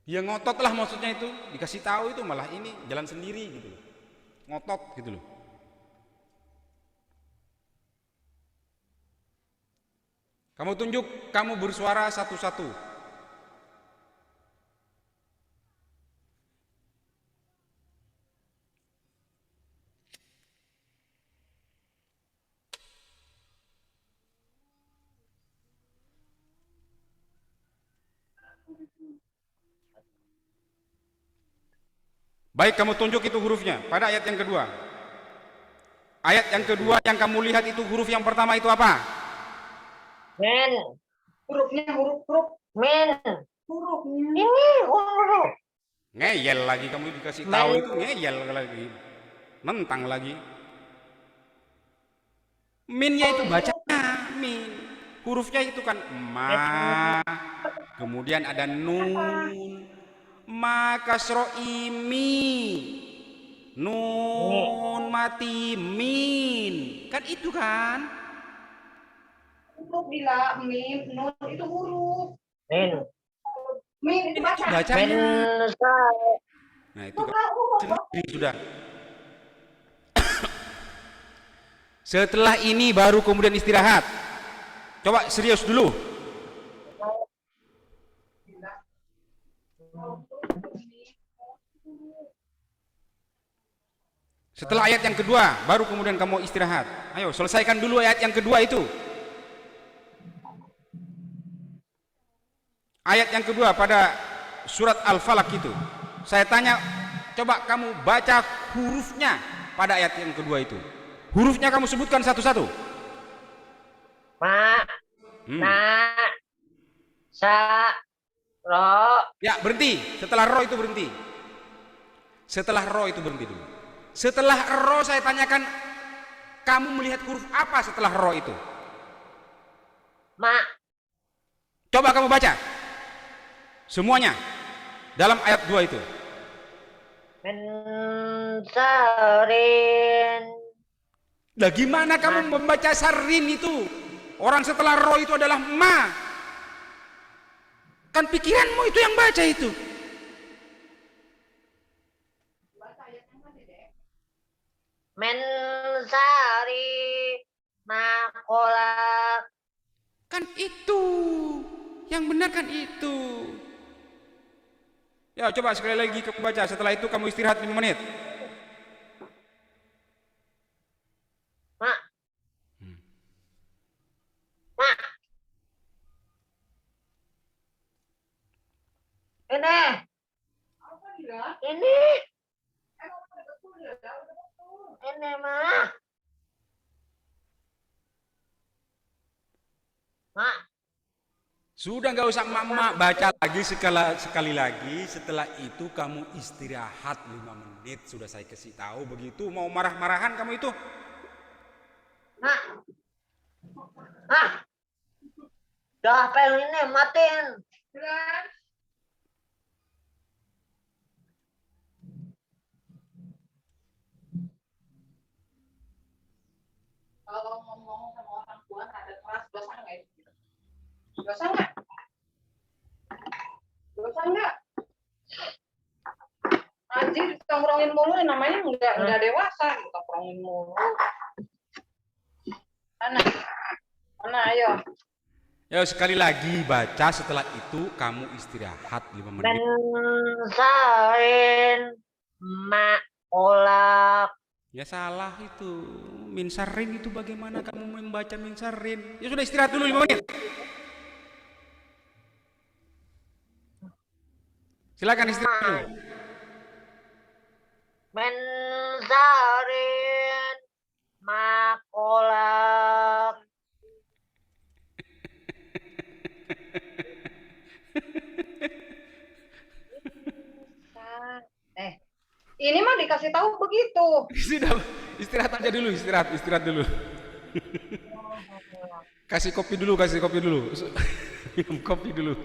Ya ngotot lah maksudnya itu, dikasih tahu itu malah ini jalan sendiri gitu loh. Ngotot gitu loh. Kamu tunjuk, kamu bersuara satu-satu. Baik, kamu tunjuk itu hurufnya pada ayat yang kedua. Ayat yang kedua yang kamu lihat itu huruf yang pertama itu apa? Min. Hurufnya huruf. Min. Hurufnya. Ini huruf. Ngeyel lagi kamu dikasih tahu itu ngeyel lagi. Nentang lagi. Minnya itu bacanya min. Hurufnya itu kan ma, kemudian ada nun, ma kasro imi, Ini. nun mati min. Kan itu kan? Huruf bila mim, nun itu huruf. Min. Mim itu Min itu baca. Men bacanya. sa. Nah, itu kan Huruf. sendiri sudah. Setelah ini baru kemudian istirahat. Coba serius dulu. Setelah ayat yang kedua, baru kemudian kamu istirahat. Ayo, selesaikan dulu ayat yang kedua itu. Ayat yang kedua pada surat Al-Falaq itu. Saya tanya, coba kamu baca hurufnya pada ayat yang kedua itu. Hurufnya kamu sebutkan satu-satu. Ma. Na. Sa. Ro. Ya, berhenti. Setelah ro itu berhenti. Setelah ro itu berhenti dulu. Setelah ro saya tanyakan, kamu melihat huruf apa setelah ro itu? Ma. Coba kamu baca. Semuanya. Dalam ayat 2 itu. Men sarin. Nah, gimana kamu membaca sarin itu? Orang setelah ro itu adalah ma. Kan pikiranmu itu yang baca itu. Men sari. Makolak. Kan itu. Yang benar kan itu. Ya, coba sekali lagi kamu baca. Setelah itu kamu istirahat 5 menit. Ma. Ma. Ini. Apa dia? Ini. Emang udah betul ya? Udah betul. Ini ma. Ma. Sudah nggak usah emak-emak, baca lagi sekali lagi. Setelah itu kamu istirahat 5 menit. Sudah saya kasih tahu begitu. Mau marah-marahan kamu itu? Ma. Ah. Dah pel ini matiin. Jelas. Kalau ngomong sama orang tua ada keras, dosa nggak itu? Dosa nggak? Dosa nggak? Anjir, tongkrongin mulu namanya nggak dewasa, tongkrongin mulu. Mana ayo. Ya, sekali lagi baca. Setelah itu kamu istirahat 5 Men menit. sarin. Makolak. Ya salah itu. Minsarin itu bagaimana kamu membaca minsarin? Ya sudah, istirahat dulu 5 menit. Silakan istirahat dulu. Men sarin. Makolak. Ini mah dikasih tahu begitu. Sudah, istirahat aja dulu, istirahat dulu. Kasih kopi dulu. Minum kopi dulu.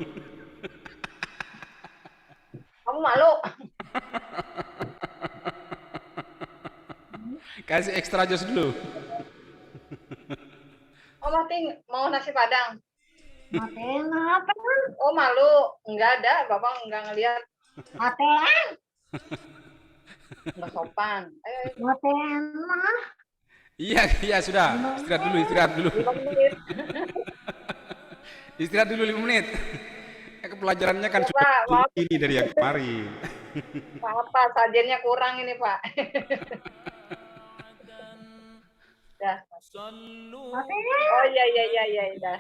Kamu malu? Kasih ekstra jos dulu. Oh, Martin mau nasi padang. Matiin apa? Oh, malu? Enggak ada, Bapak enggak ngelihat. Matiin. Enggak sopan. Ayo, ayo. Matiin mah. Iya, sudah. Istirahat dulu. 5 menit. Istirahat dulu 5 menit. Pelajarannya kan Ya, sudah Pak, maaf. ini dari yang kemarin. Apa sajennya kurang ini, Pak. Dah. Oh iya, dah.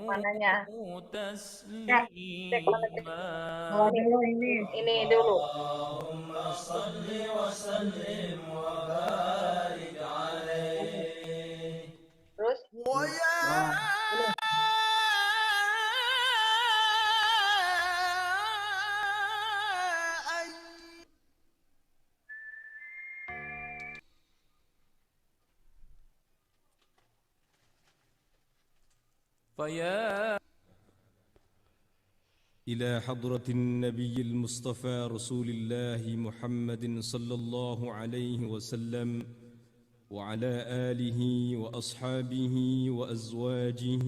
Mananya? Cek mana cek. Oh, ini dulu. Terus? فيا إلى حضرة النبي المصطفى رسول الله محمد صلى الله عليه وسلم وعلى آله وأصحابه وأزواجه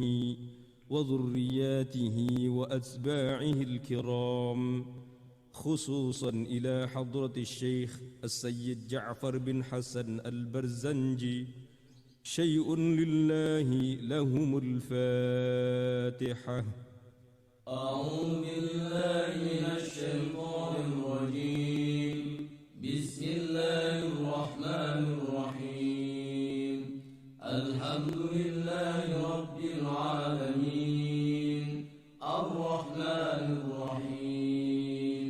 وذرياته وأتباعه الكرام، خصوصا إلى حضرة الشيخ السيد جعفر بن حسن البرزنجي، شيء لله لهم الفاتحة. أعوذ بالله من الشيطان الرجيم. بسم الله الرحمن الرحيم. الحمد لله رب العالمين الرحمن الرحيم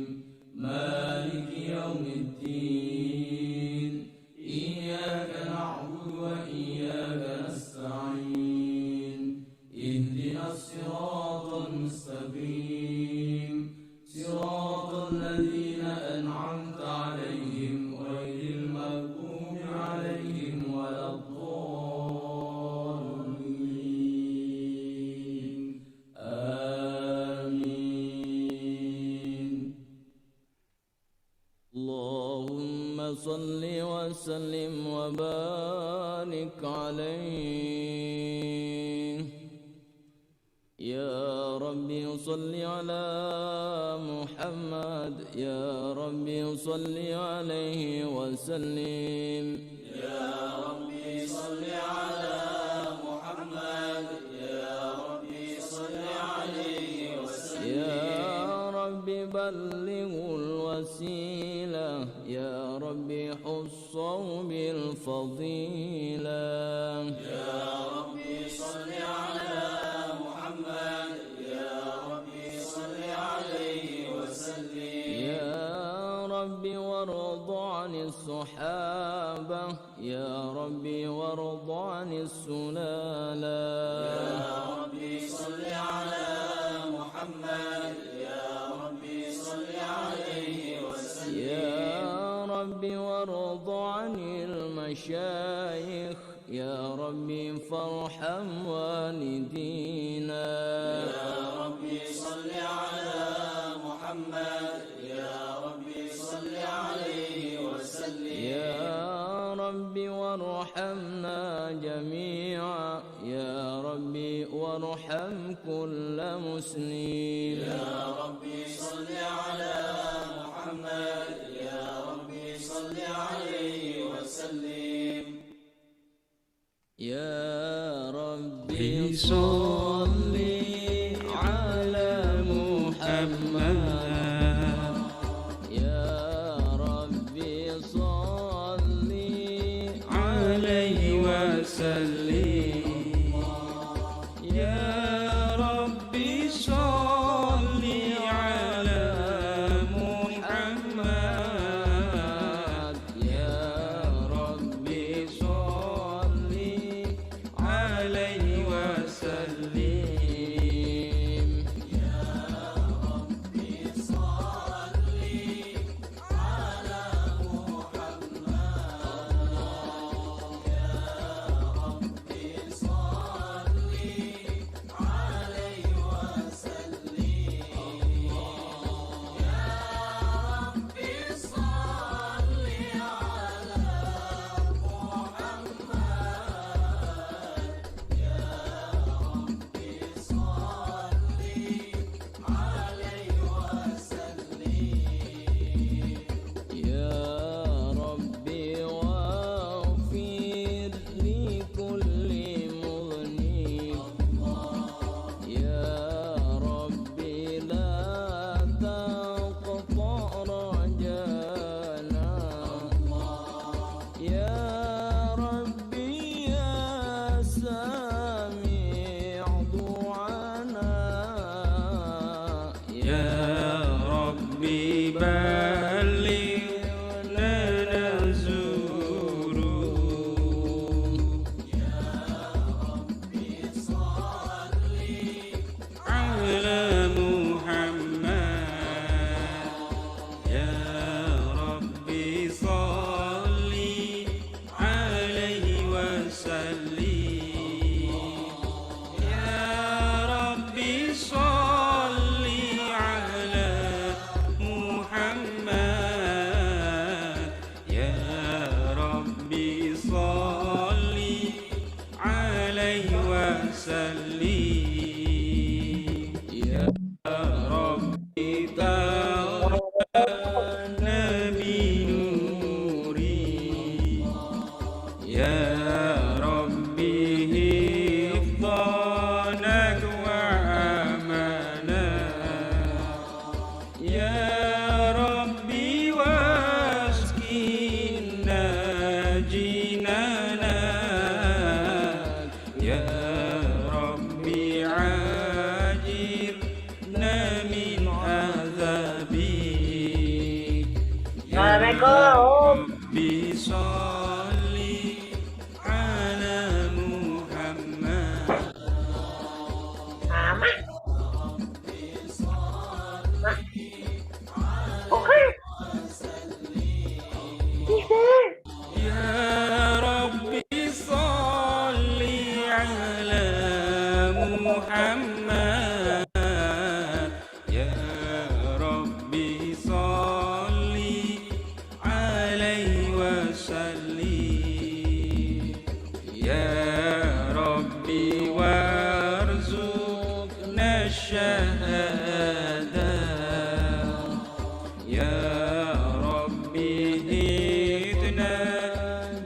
مالك يوم الدين. إياك نعبد وإياك نستعين. اهدنا الصراط المستقيم صراط الذين أنعمت عليهم غير المغضوب عليهم ولا الضالين. آمين. اللهم صل وسلم وبارك عليه. يا ربي صل على محمد. يا ربي صل عليه وسلم. يا ربي صل على محمد. يا ربي صل عليه وسلم. يا ربي بلغ الوسيلة. يا ربي حصه بالفضيلة. يا ربي صل على محمد. يا ربي صل عليه وسلم. يا ربي وارض عن الصحابة. يا ربي وارض عن السلالة. يا ربي صل على محمد. يا ربي صل عليه وسلم. يا ربي وارض عن المشايخ. يا ربي فارحم والدينا. يا ربي صل على محمد. يا ربي صل عليه وسلم. يا ربي وارحمنا جميعا. يا ربي وارحم كل مسلم. يا ربي صل على محمد. يا ربي صل عليه وسلم. يا ربي صل على محمد. يا ربي صل عليه وسلم. يا ربي صل على محمد. يا ربي صل عليه وسلم. Muhammad ya Rabbi sholli alaihi wasallim ya Rabbi warzuqna syahadah ya Rabbi hidna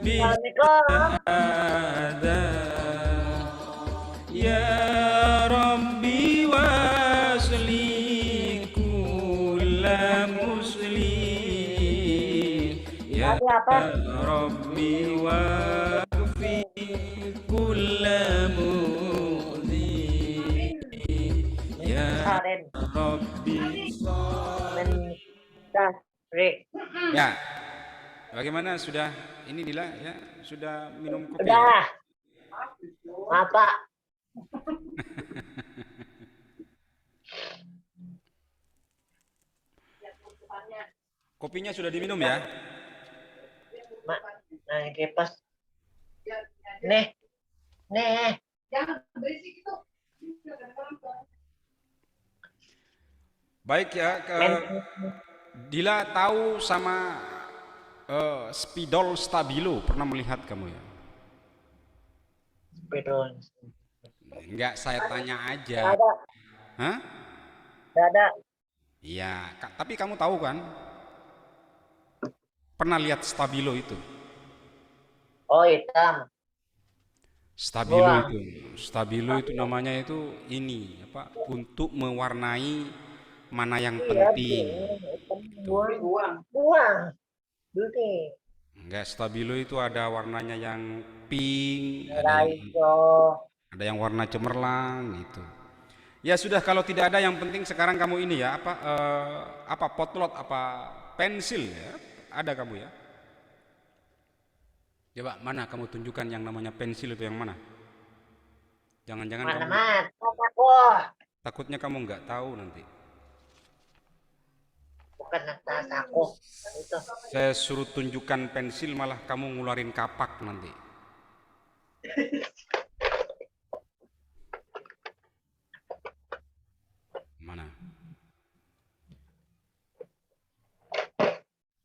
bi ada ya Rabbi wasli kulla muslim ya Rabbi wakfi kulla mudhi ya Karen. Rabbi Mentari. ya. Bagaimana sudah ini Dila ya, sudah minum kopi? Udah. Apa? Kopinya sudah diminum ya? Mak, nah kipas. Nih. Nih. Jangan berisik itu. Baik ya, Dila tahu sama spidol stabilo, pernah melihat kamu ya? Spidol. Enggak, saya tanya Nggak aja. ada. Hah? Nggak ada. Iya, tapi kamu tahu kan? Pernah lihat stabilo itu? Oh, hitam. Stabilo Wah. Stabilo itu namanya itu ini apa? Untuk mewarnai mana yang Iya, penting. buang. Buang. Beli. Enggak, stabilo itu ada warnanya yang pink, Merah hijau. ada yang warna cemerlang gitu. Ya sudah, kalau tidak ada, yang penting sekarang kamu ini ya apa potlot apa pensil ya, ada kamu ya. Coba mana kamu tunjukkan yang namanya pensil itu yang mana? Jangan-jangan kamu Mana-mana. Aku. takutnya kamu nggak tahu nanti. Bukan tas aku. Itu. Saya suruh tunjukkan pensil malah kamu ngularin kapak nanti. Mana?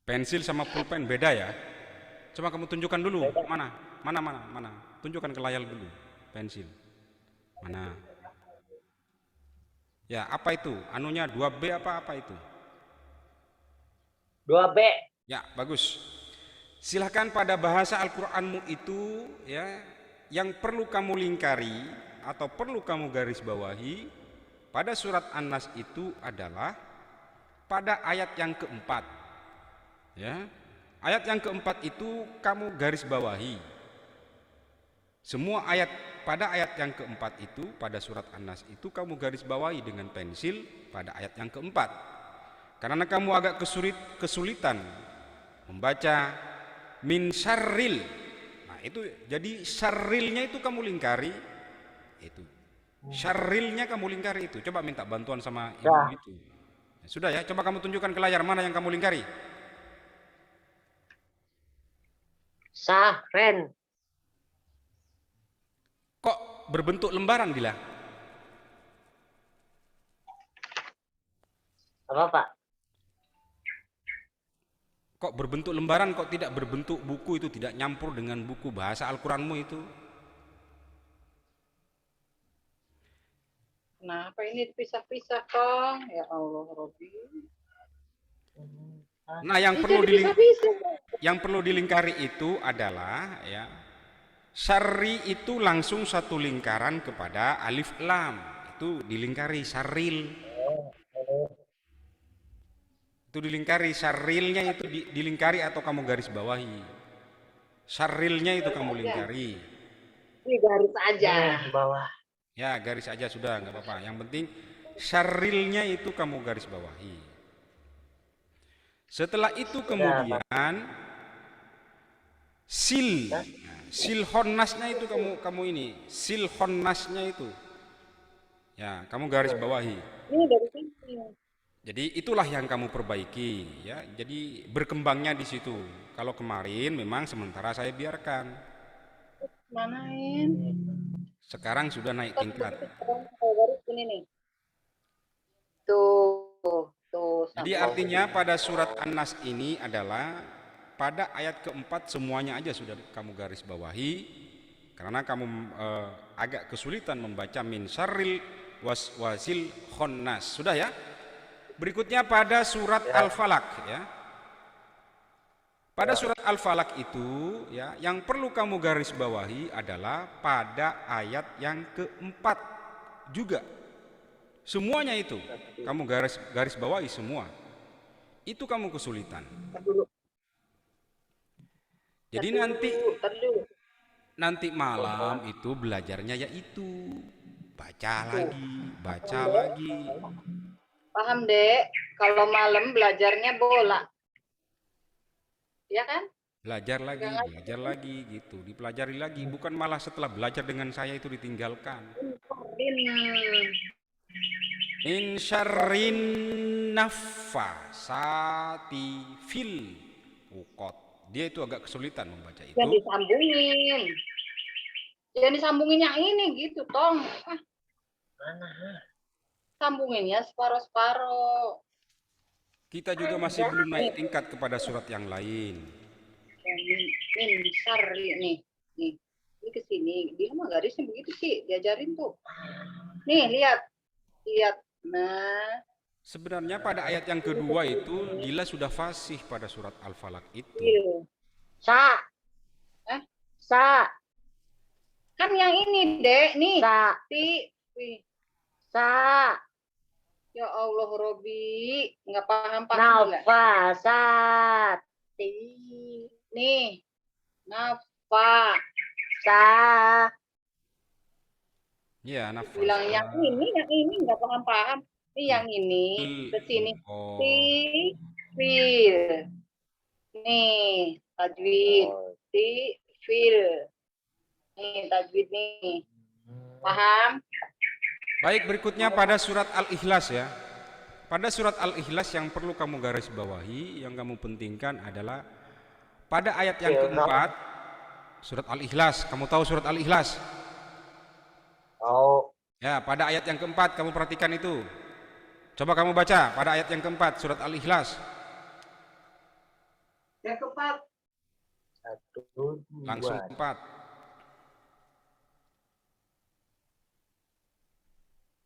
Pensil sama pulpen beda ya? Coba kamu tunjukkan dulu. Mana? Mana? Tunjukkan ke layar dulu. Pensil. Mana? Ya, apa itu? Anunya 2B apa itu? 2B. Ya, bagus. Silahkan pada bahasa Al-Qur'anmu itu ya, yang perlu kamu lingkari atau perlu kamu garis bawahi pada surat An-Nas itu adalah pada ayat yang keempat. Ya. Ayat yang keempat itu kamu garis bawahi. Semua ayat pada ayat yang keempat itu pada surat An-Nas itu kamu garis bawahi dengan pensil pada ayat yang keempat. Karena kamu agak kesulitan membaca min syarril. Nah, itu jadi syarrilnya itu kamu lingkari itu. Syarrilnya kamu lingkari itu. Coba minta bantuan sama ibu itu. Ya, sudah ya, coba kamu tunjukkan ke layar mana yang kamu lingkari. Sahren. Kok berbentuk lembaran, Dila? Apa, Pak? Kok berbentuk lembaran, kok tidak berbentuk buku, itu tidak nyampur dengan buku bahasa Al-Qur'anmu itu? Kenapa ini dipisah-pisah, Kang? Ya Allah, Robi. Nah, yang perlu dilingkari itu adalah ya, syarri itu langsung satu lingkaran kepada alif lam, itu dilingkari syarril. Itu dilingkari, syarrilnya itu dilingkari atau kamu garis bawahi. Syarrilnya itu kamu lingkari. Ini garis aja. Bawah. Ya, garis aja sudah, nggak apa-apa. Yang penting syarrilnya itu kamu garis bawahi. Setelah itu kemudian silhonnasnya itu kamu ini, silhonnasnya itu. Ya, kamu garis bawahi. Ini dari sini. Jadi itulah yang kamu perbaiki ya. Jadi berkembangnya di situ. Kalau kemarin memang sementara saya biarkan. Manain. Sekarang sudah naik tingkat. Garis ini nih. Tuh. Jadi artinya pada surat An-Nas ini adalah pada ayat keempat semuanya aja sudah kamu garis bawahi, karena kamu agak kesulitan membaca min syarril waswasil khonnas. Sudah ya? Berikutnya pada surat Al-Falaq ya. Pada surat Al-Falaq itu ya, yang perlu kamu garis bawahi adalah pada ayat yang keempat juga. Semuanya itu kamu garis bawahi semua. Itu kamu kesulitan. Jadi nanti malam itu belajarnya yaitu baca lagi. Paham, Dek? Kalau malam belajarnya bola. Ya kan? Belajar lagi gitu, dipelajari lagi, bukan malah setelah belajar dengan saya itu ditinggalkan. Min syarrin naffasati fil uqad. Dia itu agak kesulitan membaca itu. Yang disambungin. Yang disambungin yang ini gitu, Tong. Mana? Sambunginnya separuh-separuh. Kita juga masih belum naik tingkat kepada surat yang lain. Min syarri nih. Nih. Ini ke sini. Dia mah garisnya begitu sih, diajarin tuh. Nih, lihat. Nah, Sebenarnya pada ayat yang kedua itu Dila sudah fasih pada surat Al-Falaq itu. Sa. Kan yang ini, Dek, nih. Sa. Ya Allah, Robi, nggak paham-paham. Nafasati. Nih. Nafa. Sa. Ya, nafas. Bilang yang ini nggak paham-paham. Ini yang ini ke sini. Fil. Nih, tajwid. Fil. Nih, tajwid nih. Paham? Baik, berikutnya pada surat Al-Ikhlas ya. Pada surat Al-Ikhlas yang perlu kamu garis bawahi, yang kamu pentingkan adalah pada ayat yang keempat, surat Al-Ikhlas. Kamu tahu surat Al-Ikhlas? Oh. Ya, pada ayat yang keempat kamu perhatikan itu. Coba kamu baca pada ayat yang keempat surat Al-Ikhlas. Yang keempat. 1, 2. Langsung 4.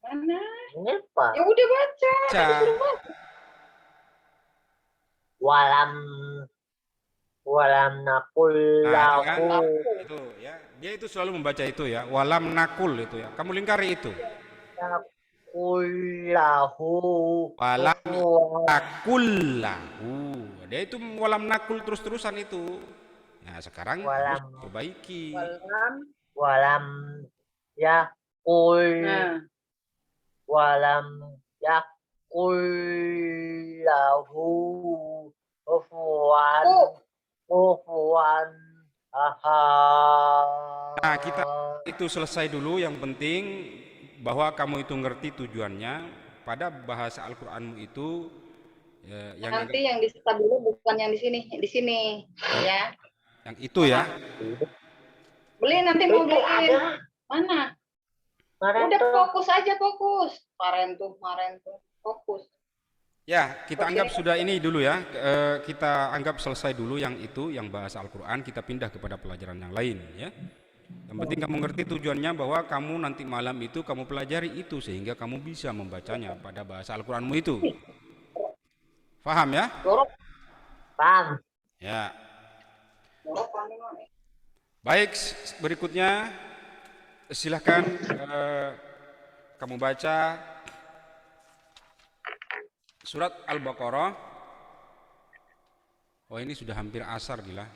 Mana? Ini apa? Ya udah baca. Walam nakul lahu. Itu ya. Dia itu selalu membaca itu ya. Walam nakul itu ya. Kamu lingkari itu. Lahu. Walam nakul lahu. Dia itu walam nakul terus-terusan itu. Nah, sekarang harus perbaiki. Walam yakul. Walam yakul lahu kufuwan ahad. Nah, kita itu selesai dulu. Yang penting bahwa kamu itu ngerti tujuannya pada bahasa Al-Qur'anmu itu yang nanti yang diserta dulu bukan yang di sini ya. Yang itu ya. Beli nanti mau beliin. Mana? Udah fokus aja. Kemarin tuh fokus. Ya, kita anggap sudah ini dulu ya. Kita anggap selesai dulu yang itu, yang bahasa Al-Qur'an. Kita pindah kepada pelajaran yang lain ya. Yang penting kamu ngerti tujuannya bahwa kamu nanti malam itu kamu pelajari itu sehingga kamu bisa membacanya pada bahasa Al-Qur'anmu itu. Paham ya? Paham. Ya. Baik, berikutnya silahkan kamu baca surat Al-Baqarah. Oh, ini sudah hampir asar gila.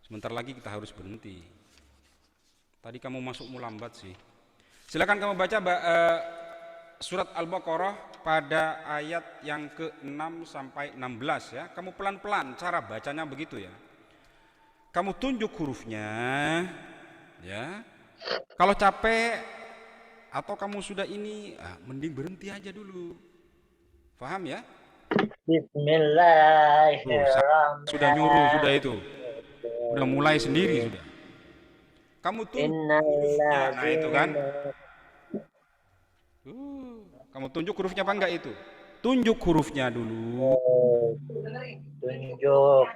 Sebentar lagi kita harus berhenti. Tadi kamu masukmu lambat sih. Silakan kamu baca surat Al-Baqarah pada ayat yang ke-6 sampai 16 ya. Kamu pelan-pelan cara bacanya begitu ya. Kamu tunjuk hurufnya ya. Kalau capek atau kamu sudah ini, mending berhenti aja dulu. Paham ya? Bismillahirrahmanirrahim. Sudah nyuruh sudah itu. Udah mulai sendiri sudah. Kamu tunjuk Innal hurufnya. Nah, itu kan. ladzina Kamu tunjuk hurufnya apa enggak itu? Tunjuk hurufnya dulu. tunjuk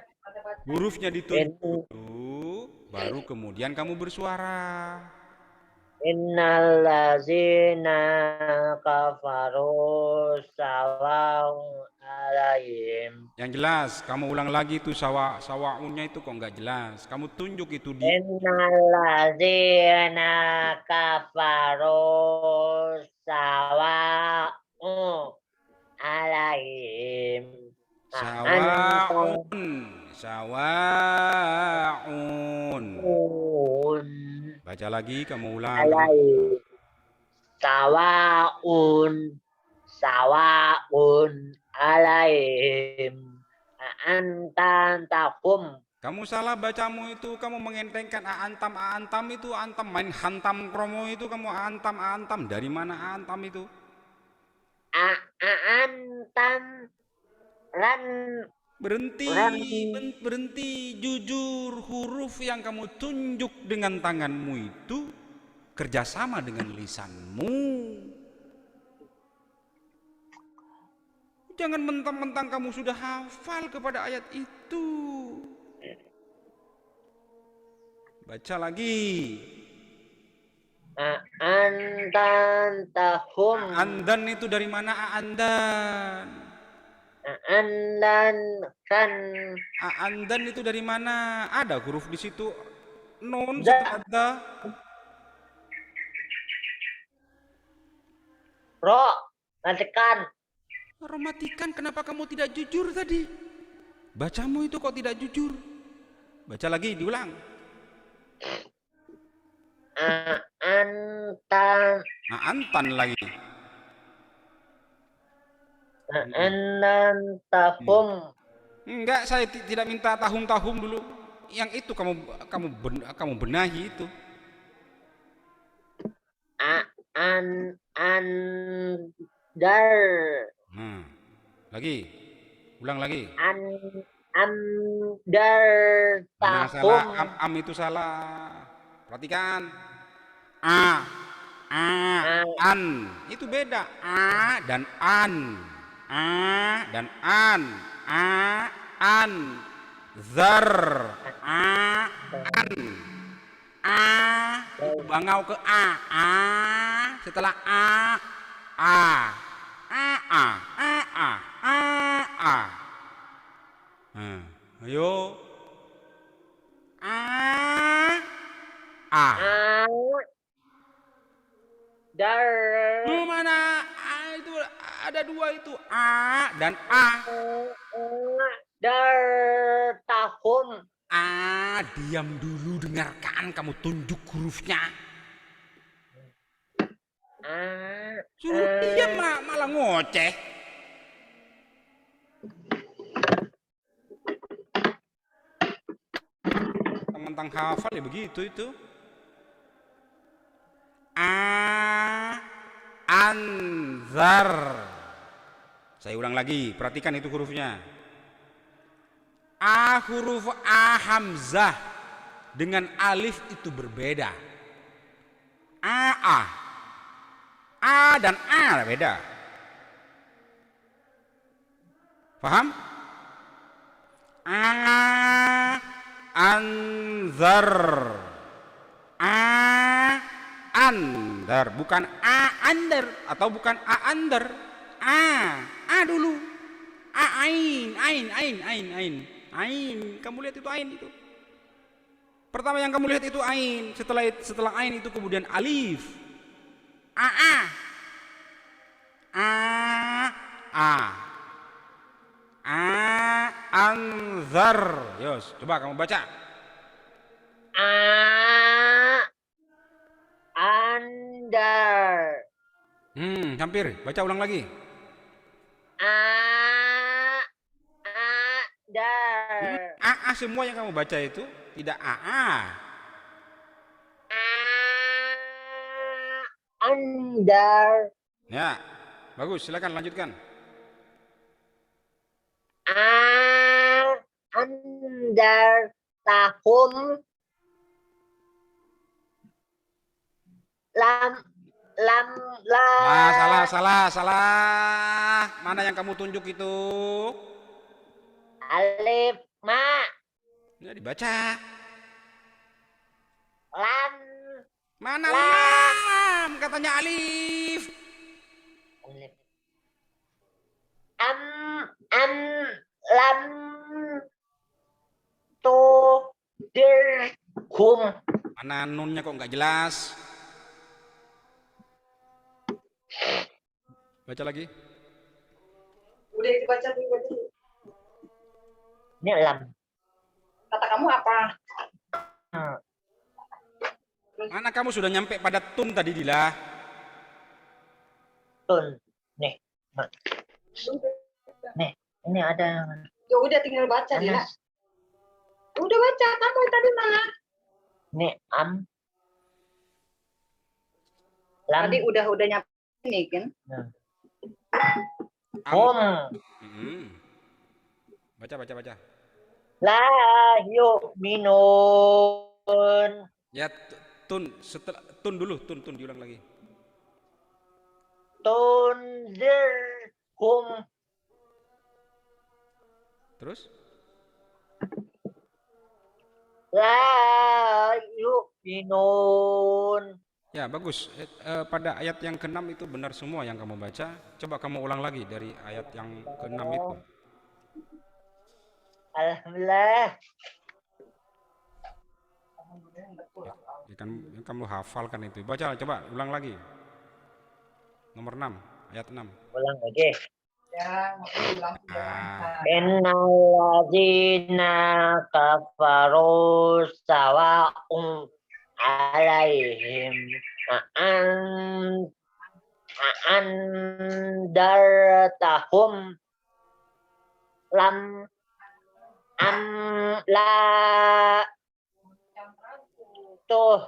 Hurufnya ditunjuk in dulu, baru kemudian kamu bersuara. innal ladzina kafaru sawa'un alaihim. Yang jelas, kamu ulang lagi itu sawaunnya itu kok nggak jelas. Kamu tunjuk itu di Innal ladzina kafaru sawa'un alaihim. sawaun, sawaun. Baca lagi, kamu ulang. Alaihim. Sawa'un alaihim. Antan takum. Kamu salah bacamu itu, kamu mengentengkan aantam itu antam main hantam kromo itu kamu aantam dari mana antam itu? Antan ran Berhenti, ran berhenti, jujur. Huruf yang kamu tunjuk dengan tanganmu itu kerjasama dengan lisanmu. Jangan mentang-mentang kamu sudah hafal kepada ayat itu. Baca lagi. antan tahum. Andan itu dari mana andan? Andan kan Andan itu dari mana? Ada huruf di situ. Nun Da. setelah da. ro matikan. Matikan, kenapa kamu tidak jujur tadi? Bacamu itu kok tidak jujur? Baca lagi, diulang. Antan Antan lagi. andan tahum. Enggak, saya tidak minta tahun-tahun dulu. Yang itu kamu benahi itu. Dar Lagi. Ulang lagi. Dar Mana tahum. salah? Am itu salah. Perhatikan. An itu beda. A dan an. Dan an. An. Zar. An. Itu bangau ke a. Setelah a. Ayo. Dar Mana? Itu ada dua itu. A dan A. dar tahum. Diam dulu, dengarkan. Kamu tunjuk hurufnya. Suruh diam malah ngoceh. Mentang hafal ya begitu itu. Anzar. Saya ulang lagi, perhatikan itu hurufnya. Huruf A hamzah dengan alif itu berbeda. A dan A beda. Paham? Anzar. Andar, bukan andar atau bukan andar. Dulu. Ain. Kamu lihat itu ain itu. Pertama yang kamu lihat itu ain, setelah ain itu kemudian alif. Anzar. Yos, coba kamu baca. Andar. Hampir. Baca ulang lagi. Dar. Semua yang kamu baca itu tidak Andar. Ya, bagus. Silakan lanjutkan. Andar tahum. lam lam Salah. Mana yang kamu tunjuk itu? alif ma Ya dibaca. lam Mana Lam. lam? Katanya alif. alif am lam tu dir hum Mana nunnya kok nggak jelas? Baca lagi. Udah dibaca dulu. ini lam Kata kamu apa? Mana kamu sudah nyampe pada tun tadi, Dila? tun nih nih ini ada yang Ya udah tinggal baca Dila. Anas. Udah baca kamu tadi mana? Ini lam Tadi udah nyampe ini kan? hum Baca. la yu'minun Ya tun setelah tun dulu, tun diulang lagi. tunzir hum Terus? la yu'minun Ya bagus. Pada ayat yang ke-6 itu benar semua yang kamu baca. Coba kamu ulang lagi dari ayat yang ke-6 itu. alhamdulillah Ya kan kamu hafalkan itu. Baca, coba ulang lagi. Nomor 6, ayat 6. ulang lagi Ya, ulang. innal ladzina kafaru sawa'un alaihim andartahum lam am la tuh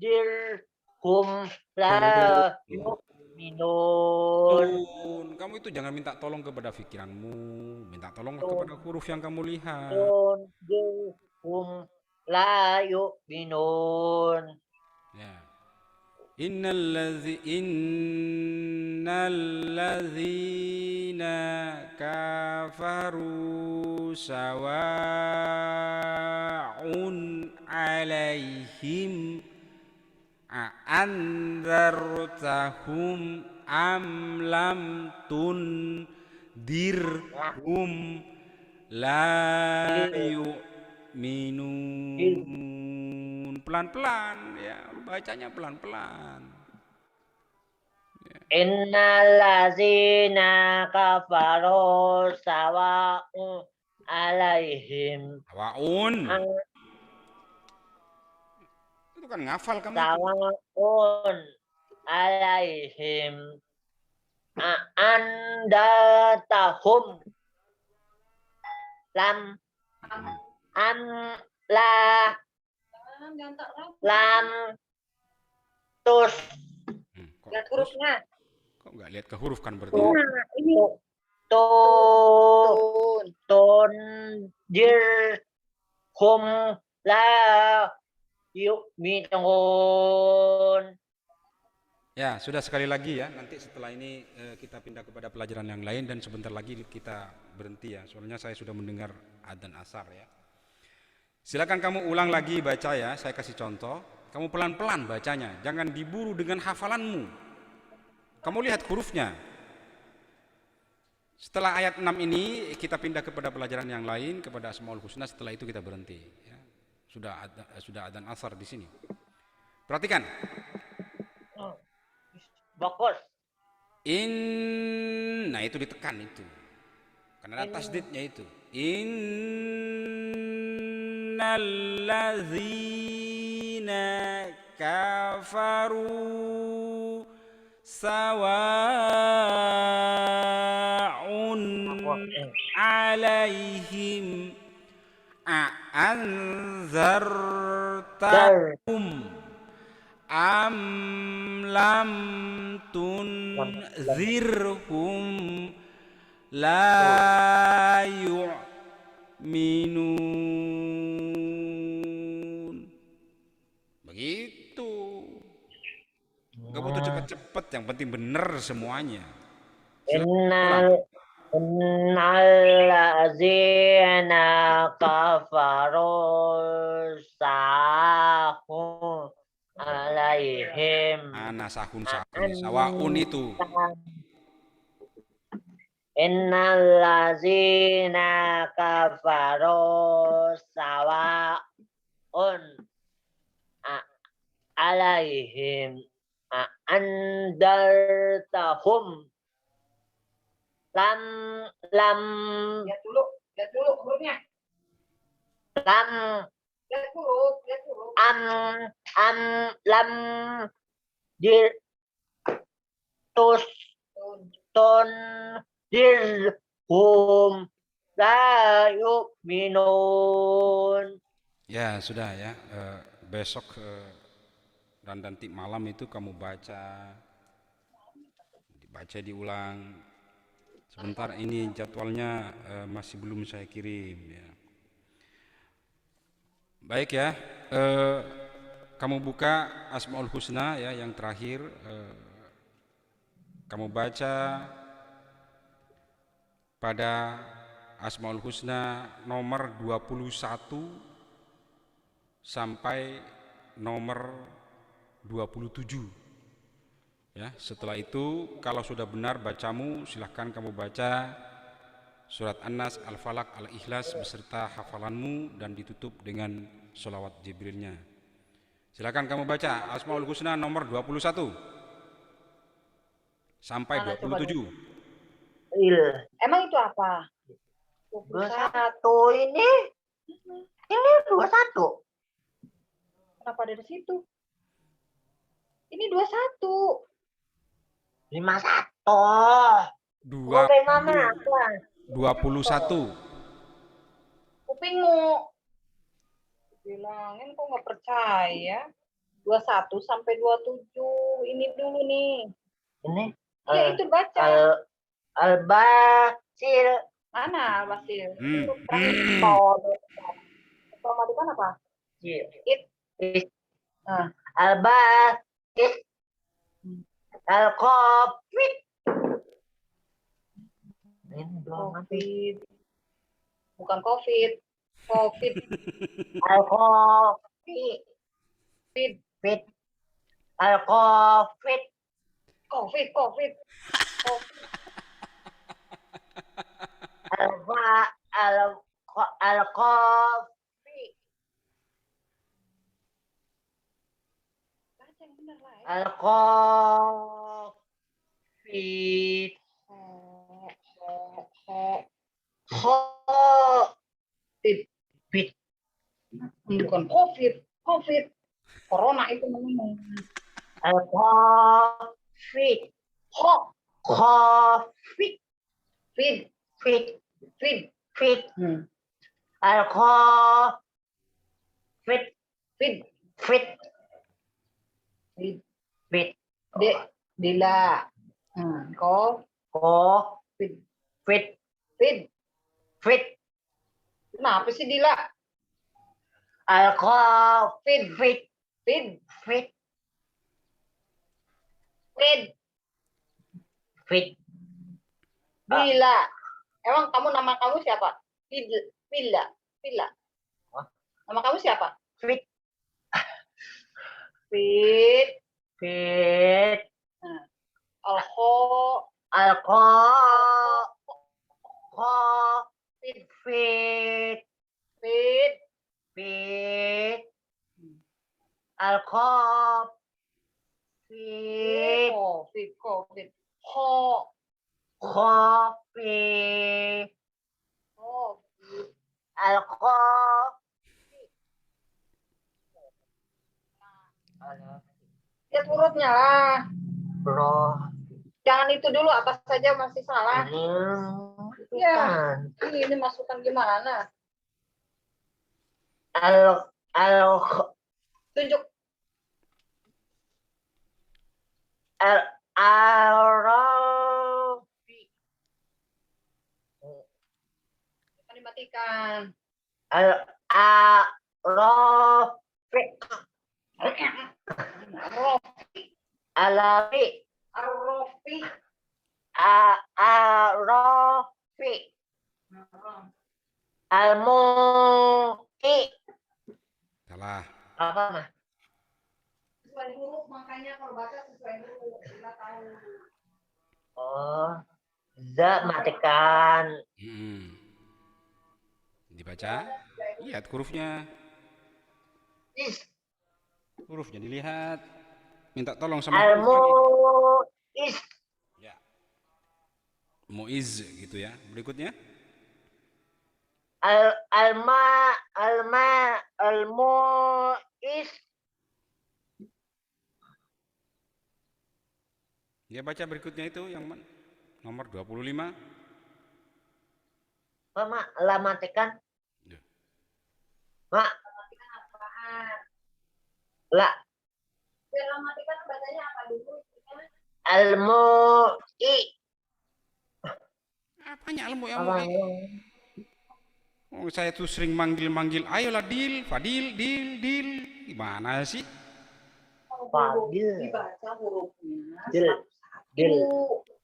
dirhum la yu'minun Tun, kamu itu jangan minta tolong kepada pikiranmu, minta tolong kepada huruf yang kamu lihat. dirhum la yu'minun Ya. Innalladzina kafaru sawa'un alaihim a'anzartahum am lam tundirhum la yu'minun. Pelan-pelan ya, bacanya pelan-pelan. innal ladzina kafaru sawa'un alaihim Waun. Itu kan ngafal kamu. sawa'un alaihim andatahum lam am la lam tus Kok, Lihat hurufnya. kok nggak lihat ke huruf kan berarti? Ini tun tun. dirhum la yu'minun Ya, sudah sekali lagi ya. Nanti setelah ini kita pindah kepada pelajaran yang lain dan sebentar lagi kita berhenti ya. Soalnya saya sudah mendengar adzan asar ya. Silakan kamu ulang lagi baca ya. Saya kasih contoh. Kamu pelan-pelan bacanya. Jangan diburu dengan hafalanmu. Kamu lihat hurufnya. Setelah ayat 6 ini kita pindah kepada pelajaran yang lain, kepada Asmaul Husna. Setelah itu kita berhenti ya. Sudah adzan asar di sini. Perhatikan. bagus Nah itu ditekan itu. Karena ada tasdidnya itu. Innalladzina kafaru sawa'un alaihim a'anzartahum am lam tunzirhum la yu'minun. Gak butuh cepet-cepet, yang penting bener semuanya. Innal ladzina kafaru sahu alaihim Ana sahun sawaun itu. Innal ladzina kafaru sawaun alaihim andartahum lam Lihat dulu hurufnya. lam Lihat huruf. am lam dir tus ton dirhum la yu'minun. Ya sudah ya. Besok dan nanti malam itu kamu dibaca diulang. Sebentar ini jadwalnya masih belum saya kirim ya. Baik ya. Kamu buka Asmaul Husna ya yang terakhir. Kamu baca pada Asmaul Husna nomor 21 sampai nomor 27 ya. Setelah itu kalau sudah benar bacamu, silahkan kamu baca surat An-Nas, Al-Falaq, Al-Ikhlas beserta hafalanmu dan ditutup dengan sholawat Jibrilnya. Silahkan kamu baca Asmaul Husna nomor 21 sampai Mana coba 27. Emang itu apa? 21 ini 21. Kenapa ada di situ? Ini 21. 51. Bagaimana? 21. Kupingmu. Bilangin kok nggak percaya. 21 sampai 27. Ini dulu nih. Ini Ya itu baca. Al-Basil. Mana Basil? Hmm. Sama di mana apa? It. Nah. Al-Basil. Al-Covid. COVID. Bukan COVID. COVID. Al-Covid. Fit. Al-Covid. COVID. Al-Covid. Baca yang benar lah ya. Al-Covid. Fit. Bukan COVID. Corona itu namanya. Al-Covid. Covid. Fit. Al-Covid. Fit. Dila. Fit. Kenapa sih Dila? Al-Covid. Fit. Dila. Emang nama kamu siapa? Villa. Nama kamu siapa? Fit. COVID. Lihat hurufnya lah. Bro. Jangan itu dulu, atas saja masih salah. Ya, ini masukan gimana? Tunjuk. Dimatikan. Alafi. Ar-Rafi. Arafi. Almu'i. Salah. Apa mah? Sesuai huruf, makanya kalau baca sesuai huruf. Kita tahu. Oh, za matikan. Dibaca. Lihat hurufnya. Is. Hurufnya dilihat. Minta tolong sama huruf lagi. Almu'is. Ya. Muiz gitu ya. Berikutnya. Almu'is. Ya baca berikutnya itu yang nomor 25. Apa mak? La matikan. Ya. Mak. Apaan? La. Dalam matikan bacanya apa dulu? Almu'i. Apanya ilmu yang Apa? Oh, saya tuh sering manggil-manggil, ayolah Dil, Fadil, Dil. Gimana sih? Fadil. Dibaca hurufnya. Dil. Dil.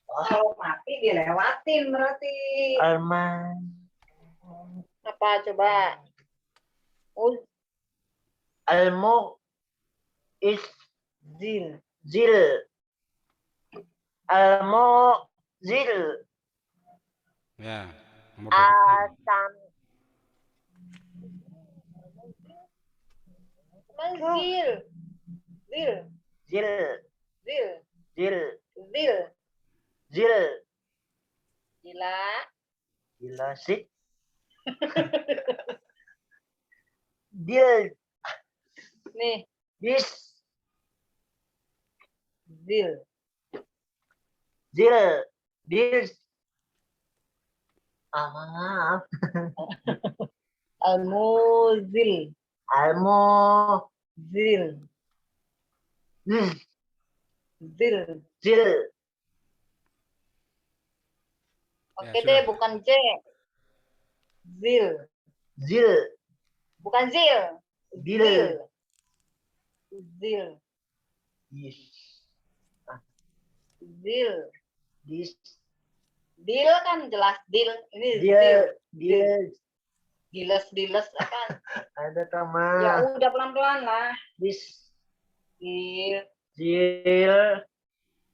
Kalau mati dilewatin berarti. Alman. Apa coba? Almu'is. Zil. Zil. Almu'zil. Ya, nomor 25. Asam. Zil. Zil. Zil. Zil. Zil. Zil. Zil. Gila. Gila sih. Dil. Nih. Dis. Zil. Zil. Dis. Ah, maaf. Al-Muzil. Almu. Zil. Zil. Zil. Zil. Oke Ya, deh, sudah. bukan J. Zil. Zil. Bukan Zil. Dil. Zil. Dis. Zil. Dis. Dil kan jelas dil. Ini Dil. zil. Dil. Diles apa? Ada Ya sama. udah pelan-pelan lah. Dis. Zil. Zil.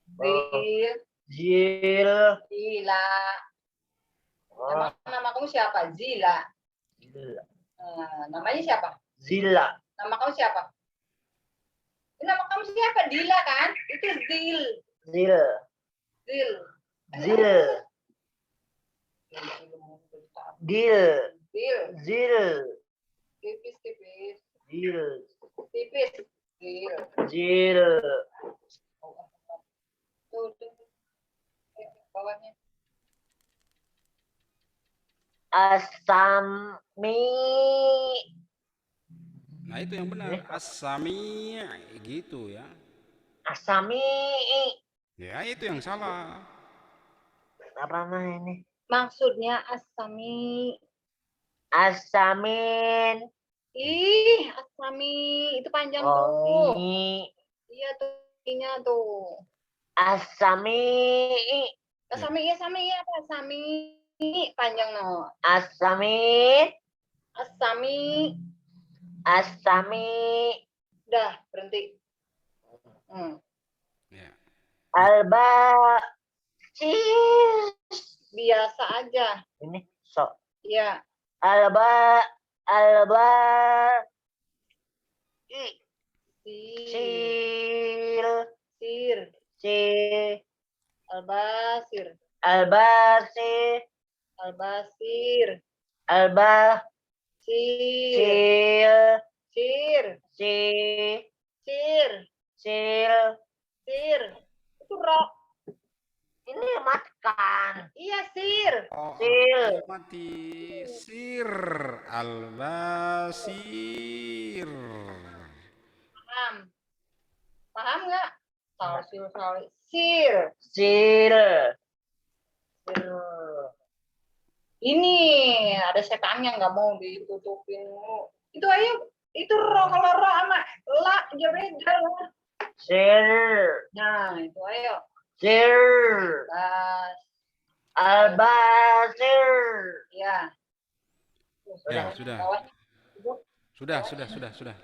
Zil. Zil. Zila. Oh. Nama kamu siapa? Zila. Zil. Namanya siapa? Zila. Nama kamu siapa? Nama kamu siapa? Dila kan? Itu Zil. Zil. Zil. Zil. Dil. Zil. Zil. Tipis. Zil. Tipis. Zil. Zil. Tuh. Bawahnya. Asami. Nah, itu yang benar. As-Sami' gitu ya. Asami. Ya, itu yang salah. Apa namanya ini? Maksudnya asami. Asamin. Ih, asami. Itu panjang tuh. Omi. Iya tuh. Ininya tuh. Asami. Asami apa? Asami. Panjang no. Asami. Asami. Asami. Udah, berhenti. Ya. Alba. Biasa aja. Ini sok. Iya. Alba. I. Sir. Sil. Sir. Si. Albasir. Albasi. Albasir. Alba. Sir. Sil. Sir. Si. Sir. Sil. Sir. Itu ro. Ini matikan. Iya, sir. Oh, Sil. mati. Sir. Al-Basir. Paham? Paham nggak? Sir. Sir. Sil. Sir. Ini ada setannya nggak mau ditutupin. Itu ayo. Itu ro. Kalau ro sama la, ya beda lah. Sir. Nah, itu ayo. Sir. Bas. Al-Basir. Ya. Ya, sudah. Bawahnya. Sudah.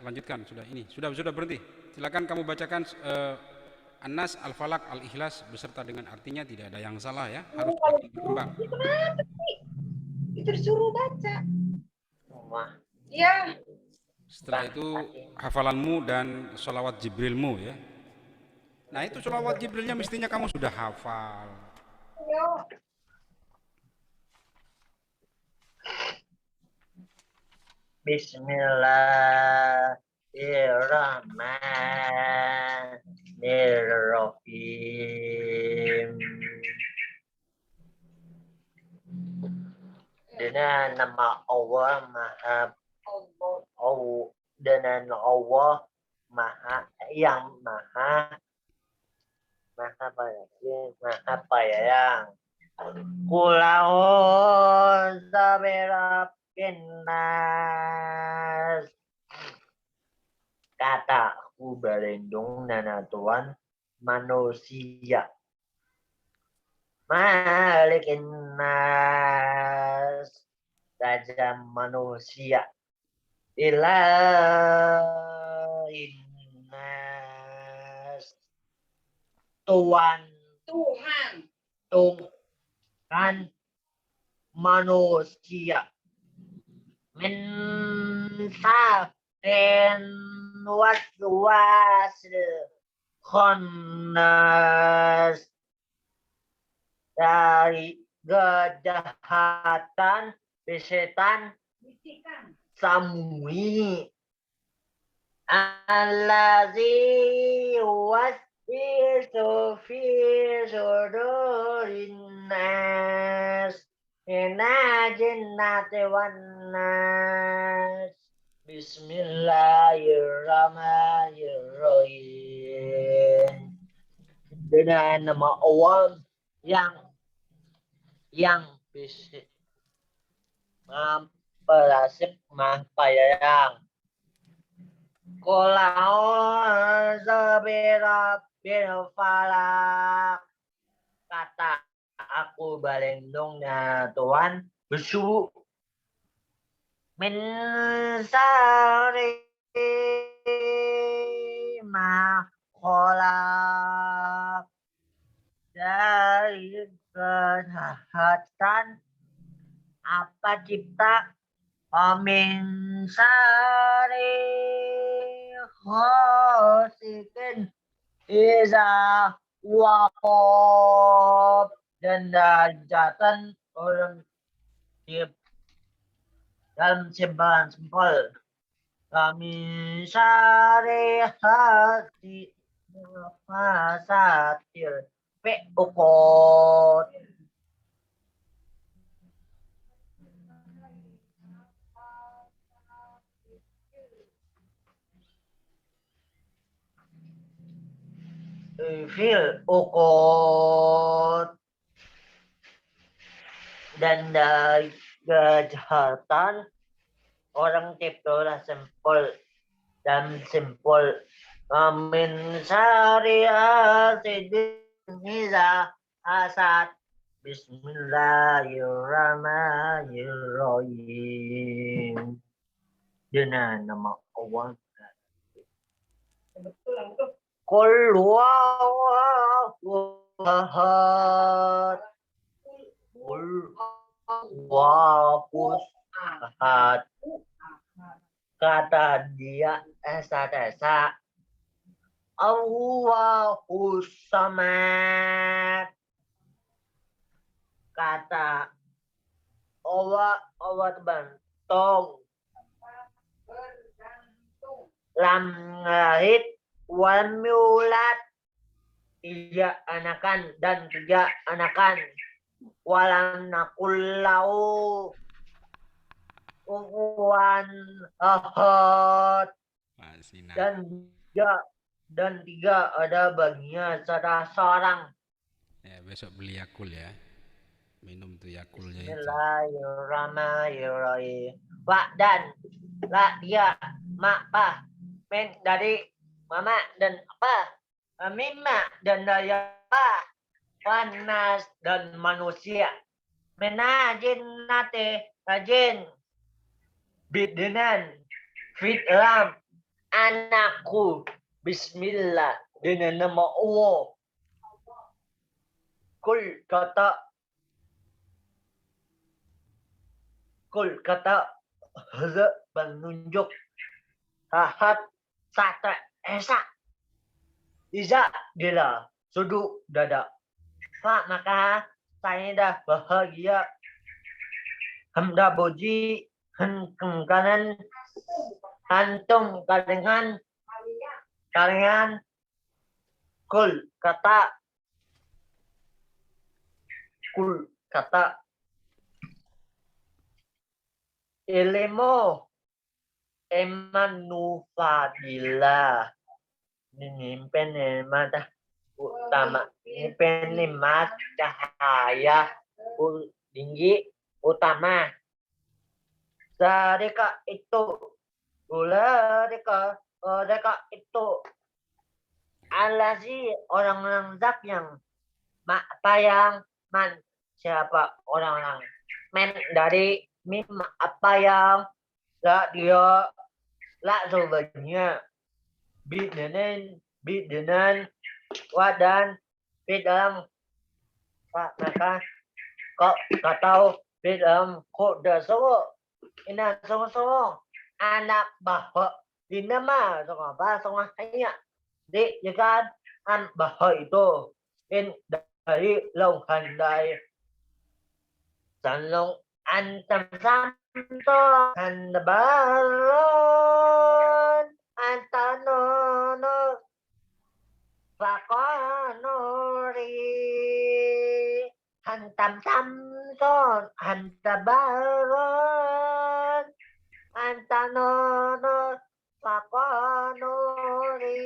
Lanjutkan, sudah ini. Sudah berhenti. Silakan kamu bacakan An-Nas, Al-Falaq, Al-Ikhlas beserta dengan artinya, tidak ada yang salah ya. Harus berkembang. Itu kenapa sih? Itu disuruh baca. Wah. Iya. Setelah itu hafalanmu dan sholawat Jibrilmu ya. Nah itu sholawat Jibrilnya mestinya kamu sudah hafal. Ayo. Bismillahirrahmanirrahim. Dengan nama Allah Maha dengan Allah Maha yang Maha Penyayang. Qul birabbin nas. Kata aku berlindung dengan Tuhan manusia. Malikin nas. Raja manusia. Ilahin nas. Tuhan manusia. Min syarrin waswasil khannas. Dari kejahatan setan samui. Allazi waswisu fi sudurin nas minal jinnati wan nas. Bismillahirrahmanirrahim. Dengan nama Allah yang bisa memperasip Maha Qul a'udzu birabbil falaq. Kata aku berlindung dengan Tuhan bersubuh. Min syarri ma khalaq. Dari kejahatan apa cipta. Amin syarri ghasikin iza waqab. Dan jatan orang dalam simpan sempol. Amin syarri hati fasatil fi'ukot. Fil ukot. Dan dari kejahatan orang cipta sempol dan sempol. Amin syariah sidiniza asad. Bismillahirrahmanirrahim. Dengan nama Allah. Qul huwallahu ahad. Qul huwallahu ahad. Kata dia esa Allahus samad. Kata Allah terbantung. Lam ngahid wal miulat. Tiga anakan dan tiga anakan. Walam nakullau kufuwan ahad. Dan tiga ada baginya salah seorang. Ya, besok beli Yakul ya. Minum tuh Yakulnya itu. Bismillahirrahmanirrahim. Wa dan la dia mak pa men dari mama dan apa Mimma dan daya panas dan manusia. Menajin nate rajin bidenan fitram anakku bismillah dengan nama Allah. Kul kata haza penunjuk tahat sata esa iza bila suduk dada. Pak maka saya dah bahagia. Hamda boji kanan antum kalian kul kata ilmu emanufadillah ini penemat utama ini penemat cahaya tinggi utama mereka itu mereka itu alazi orang-orang zat yang apa yang man siapa orang-orang men dari mim apa yang gak dia lak sebenarnya bidenan wadan bidang maka kok gak tahu bidang kok dah semua ini semua anak bahwa ini mah semua hanya di kan an bahwa itu in dari lauhan dari sanlong antam santo andabaron antanono fakonori antam samson andabaron antanono fakonori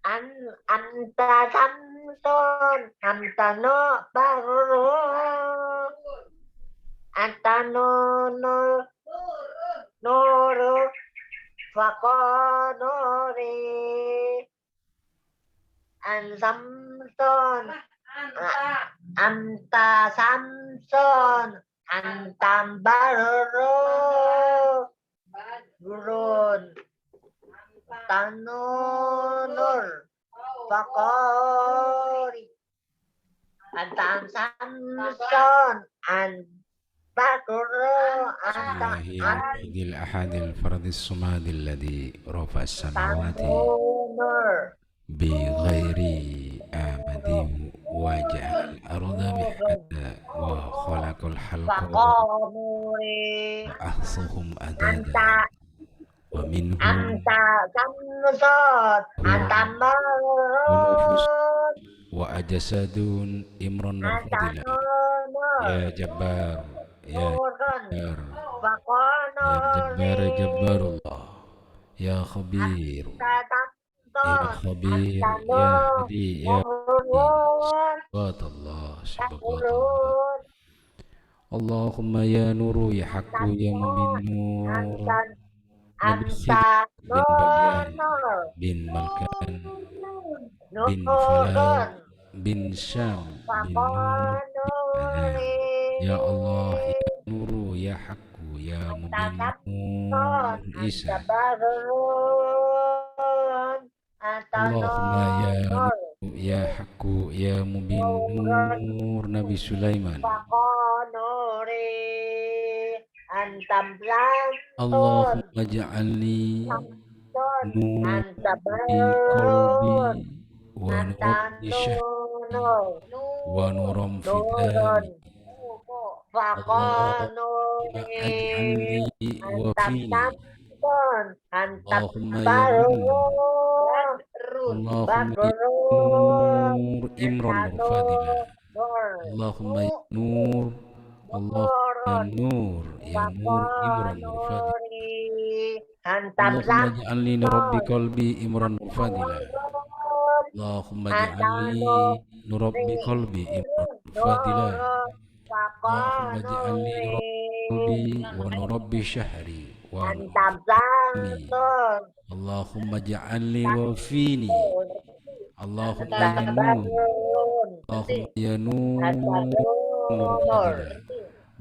anta samson antano baru antano noro fakonori an samson anta samson antam baru gurun tanonor fakori antam samson an bakuro Bismillahil ahadil fardis sumadil ladzi rafa as-samawati tanonor bighairi amadin wa ja'al arda mihada wa khalaqal halqa fakonori wa ahsuhum adada anta wa minhum anta samson antam baru wa ajasadun imron marfadilah ya jabbar ya jabbar ya jabbar ya jabbarullah ya khabir ya khabir ya hadi ya subhanallah subhanallah Allahumma ya nuru ya haqqu ya mubin nur Nabi Khidir bin Balyan bin Malkan bin Falan bin Syam bin Nur ya Allah ya nuru ya haqqu ya mubin nur Isa Allahumma ya nuru ya haqqu ya mubin nur Nabi Sulaiman Allahumma ja'alni nur fi qalbi wa nur fi syahri wa nuram fi dhani Allahumma aj'alni wa fini Allahumma ya Allahumma ya nur imran murfadilah Allahumma ya nur Allahumma ya nur imran murfadilah Allahumma ja'alni nurabbi qalbi imran murfadilah Allahumma ja'alni nurabbi qalbi imran murfadilah Allahumma ja'alni nurabbi qalbi wa nurabbi syahri Antam warhamni. santun. Allahumma ja'alni wafini. Allahumma ya Antam Nur. barun. Allahumma ya Nur Antanur. fadila.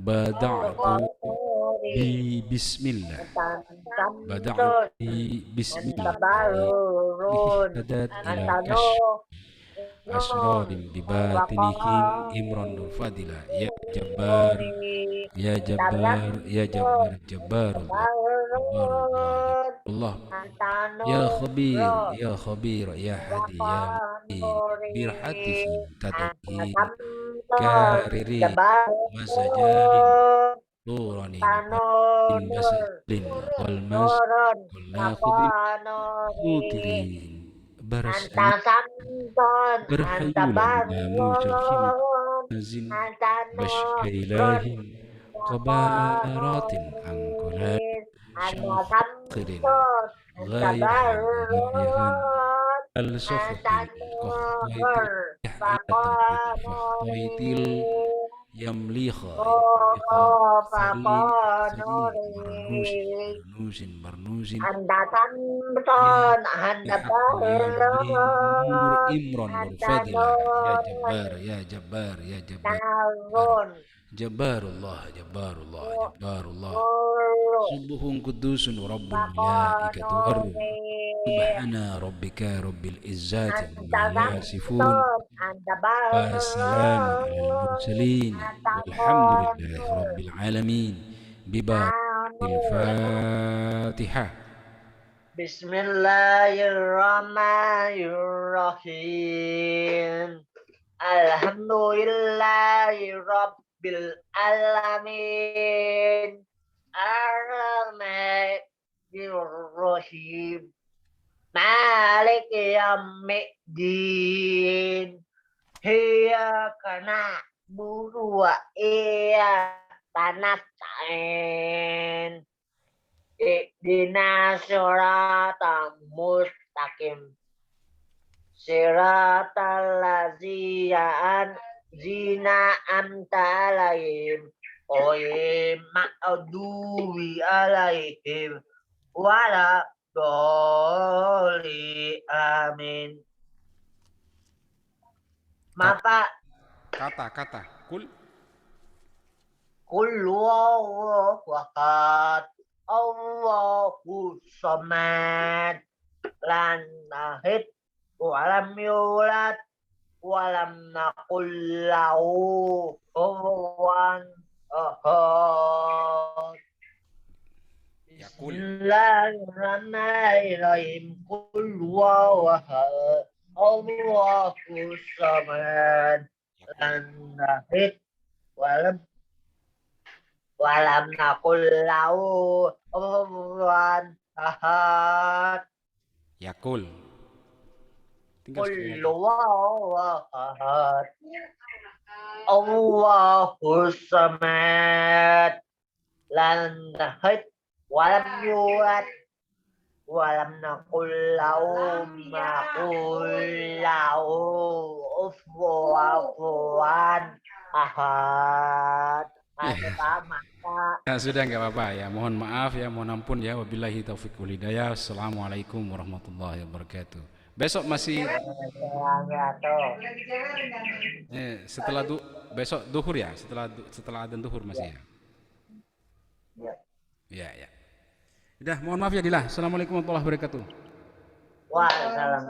Bada'tu Nuri. bi bismillah. Antam Bada'tu santun. bi bismillah. Antam barun. Bihadat ila Antanu. asrodin bibatinihim imron nur fadila. Ya Jabbar, ya Jabbar, ya Jabbar, Jabbarullah, Jabbarullah, Allah. Ya Khabir, ya Khabir, ya Hadi, ya Mu'in, birhatihi tadbihi karirin masajalin turanin in basalin wal mas wal nakhudin khutirin barasin Antasanton, berhayulan musafin antabarun, nazin antanur, bashkailahin qabaratin angkulan syakhirin antasanton, ghayahan ghayahan antabarun, al-sokhti antanur, fahtaitil yamliha barnusin antasanton, nur antabarun, imron murfadila ya Jabbar, ya Jabbar, ya Jabbar, antanur, Jabbarullah, Jabbarullah, Jabbarullah. nur, Subuhun kudusun rabbul malaikatu waruh. Subhana rabbika rabbil izzati amma yasifun. Wassalamu alal mursalin. Walhamdulillahi rabbil alamin. Bibatil Fatihah. Bismillahirrahmanirrahim. Alhamdulillahi rabbil alamin. Ar-Rahmanir-Rahim. Maliki yaumiddin. Iyyaka na'budu wa iyyaka nasta'in. Ihdinas siratal mustaqim. Siratal ladzina an'amta 'alaihim ghairil maghdubi 'alaihim waladdallin. Amin. Maka Kata kul kul huwallahu ahad, Allahu samad, lam yalid wa lam yulad wa lam yakul lahu kufuwan ahad. Yakul. Bismillahirrahmanirrahim. Qul huwallahu ahad, Allahu samad, lam yalid wa lam yakul lahu kufuwan ahad. Yakul. Tinggal Qul sekali lagi. huwallahu ahad, Allahu samad, lam yalid wa lam yulad wa lam yakul lahu kufuwan ahad. Maka Ya sudah nggak apa-apa ya. Mohon maaf ya, mohon ampun ya. Wabillahi taufiq wal hidayah. Assalamualaikum warahmatullahi wabarakatuh. Besok masih setelah besok duhur ya, setelah adzan duhur masih ya. Ya ya. Udah, mohon maaf ya Dilah. Assalamualaikum warahmatullahi wabarakatuh. Waalaikumsalam.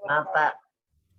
Maaf Pak.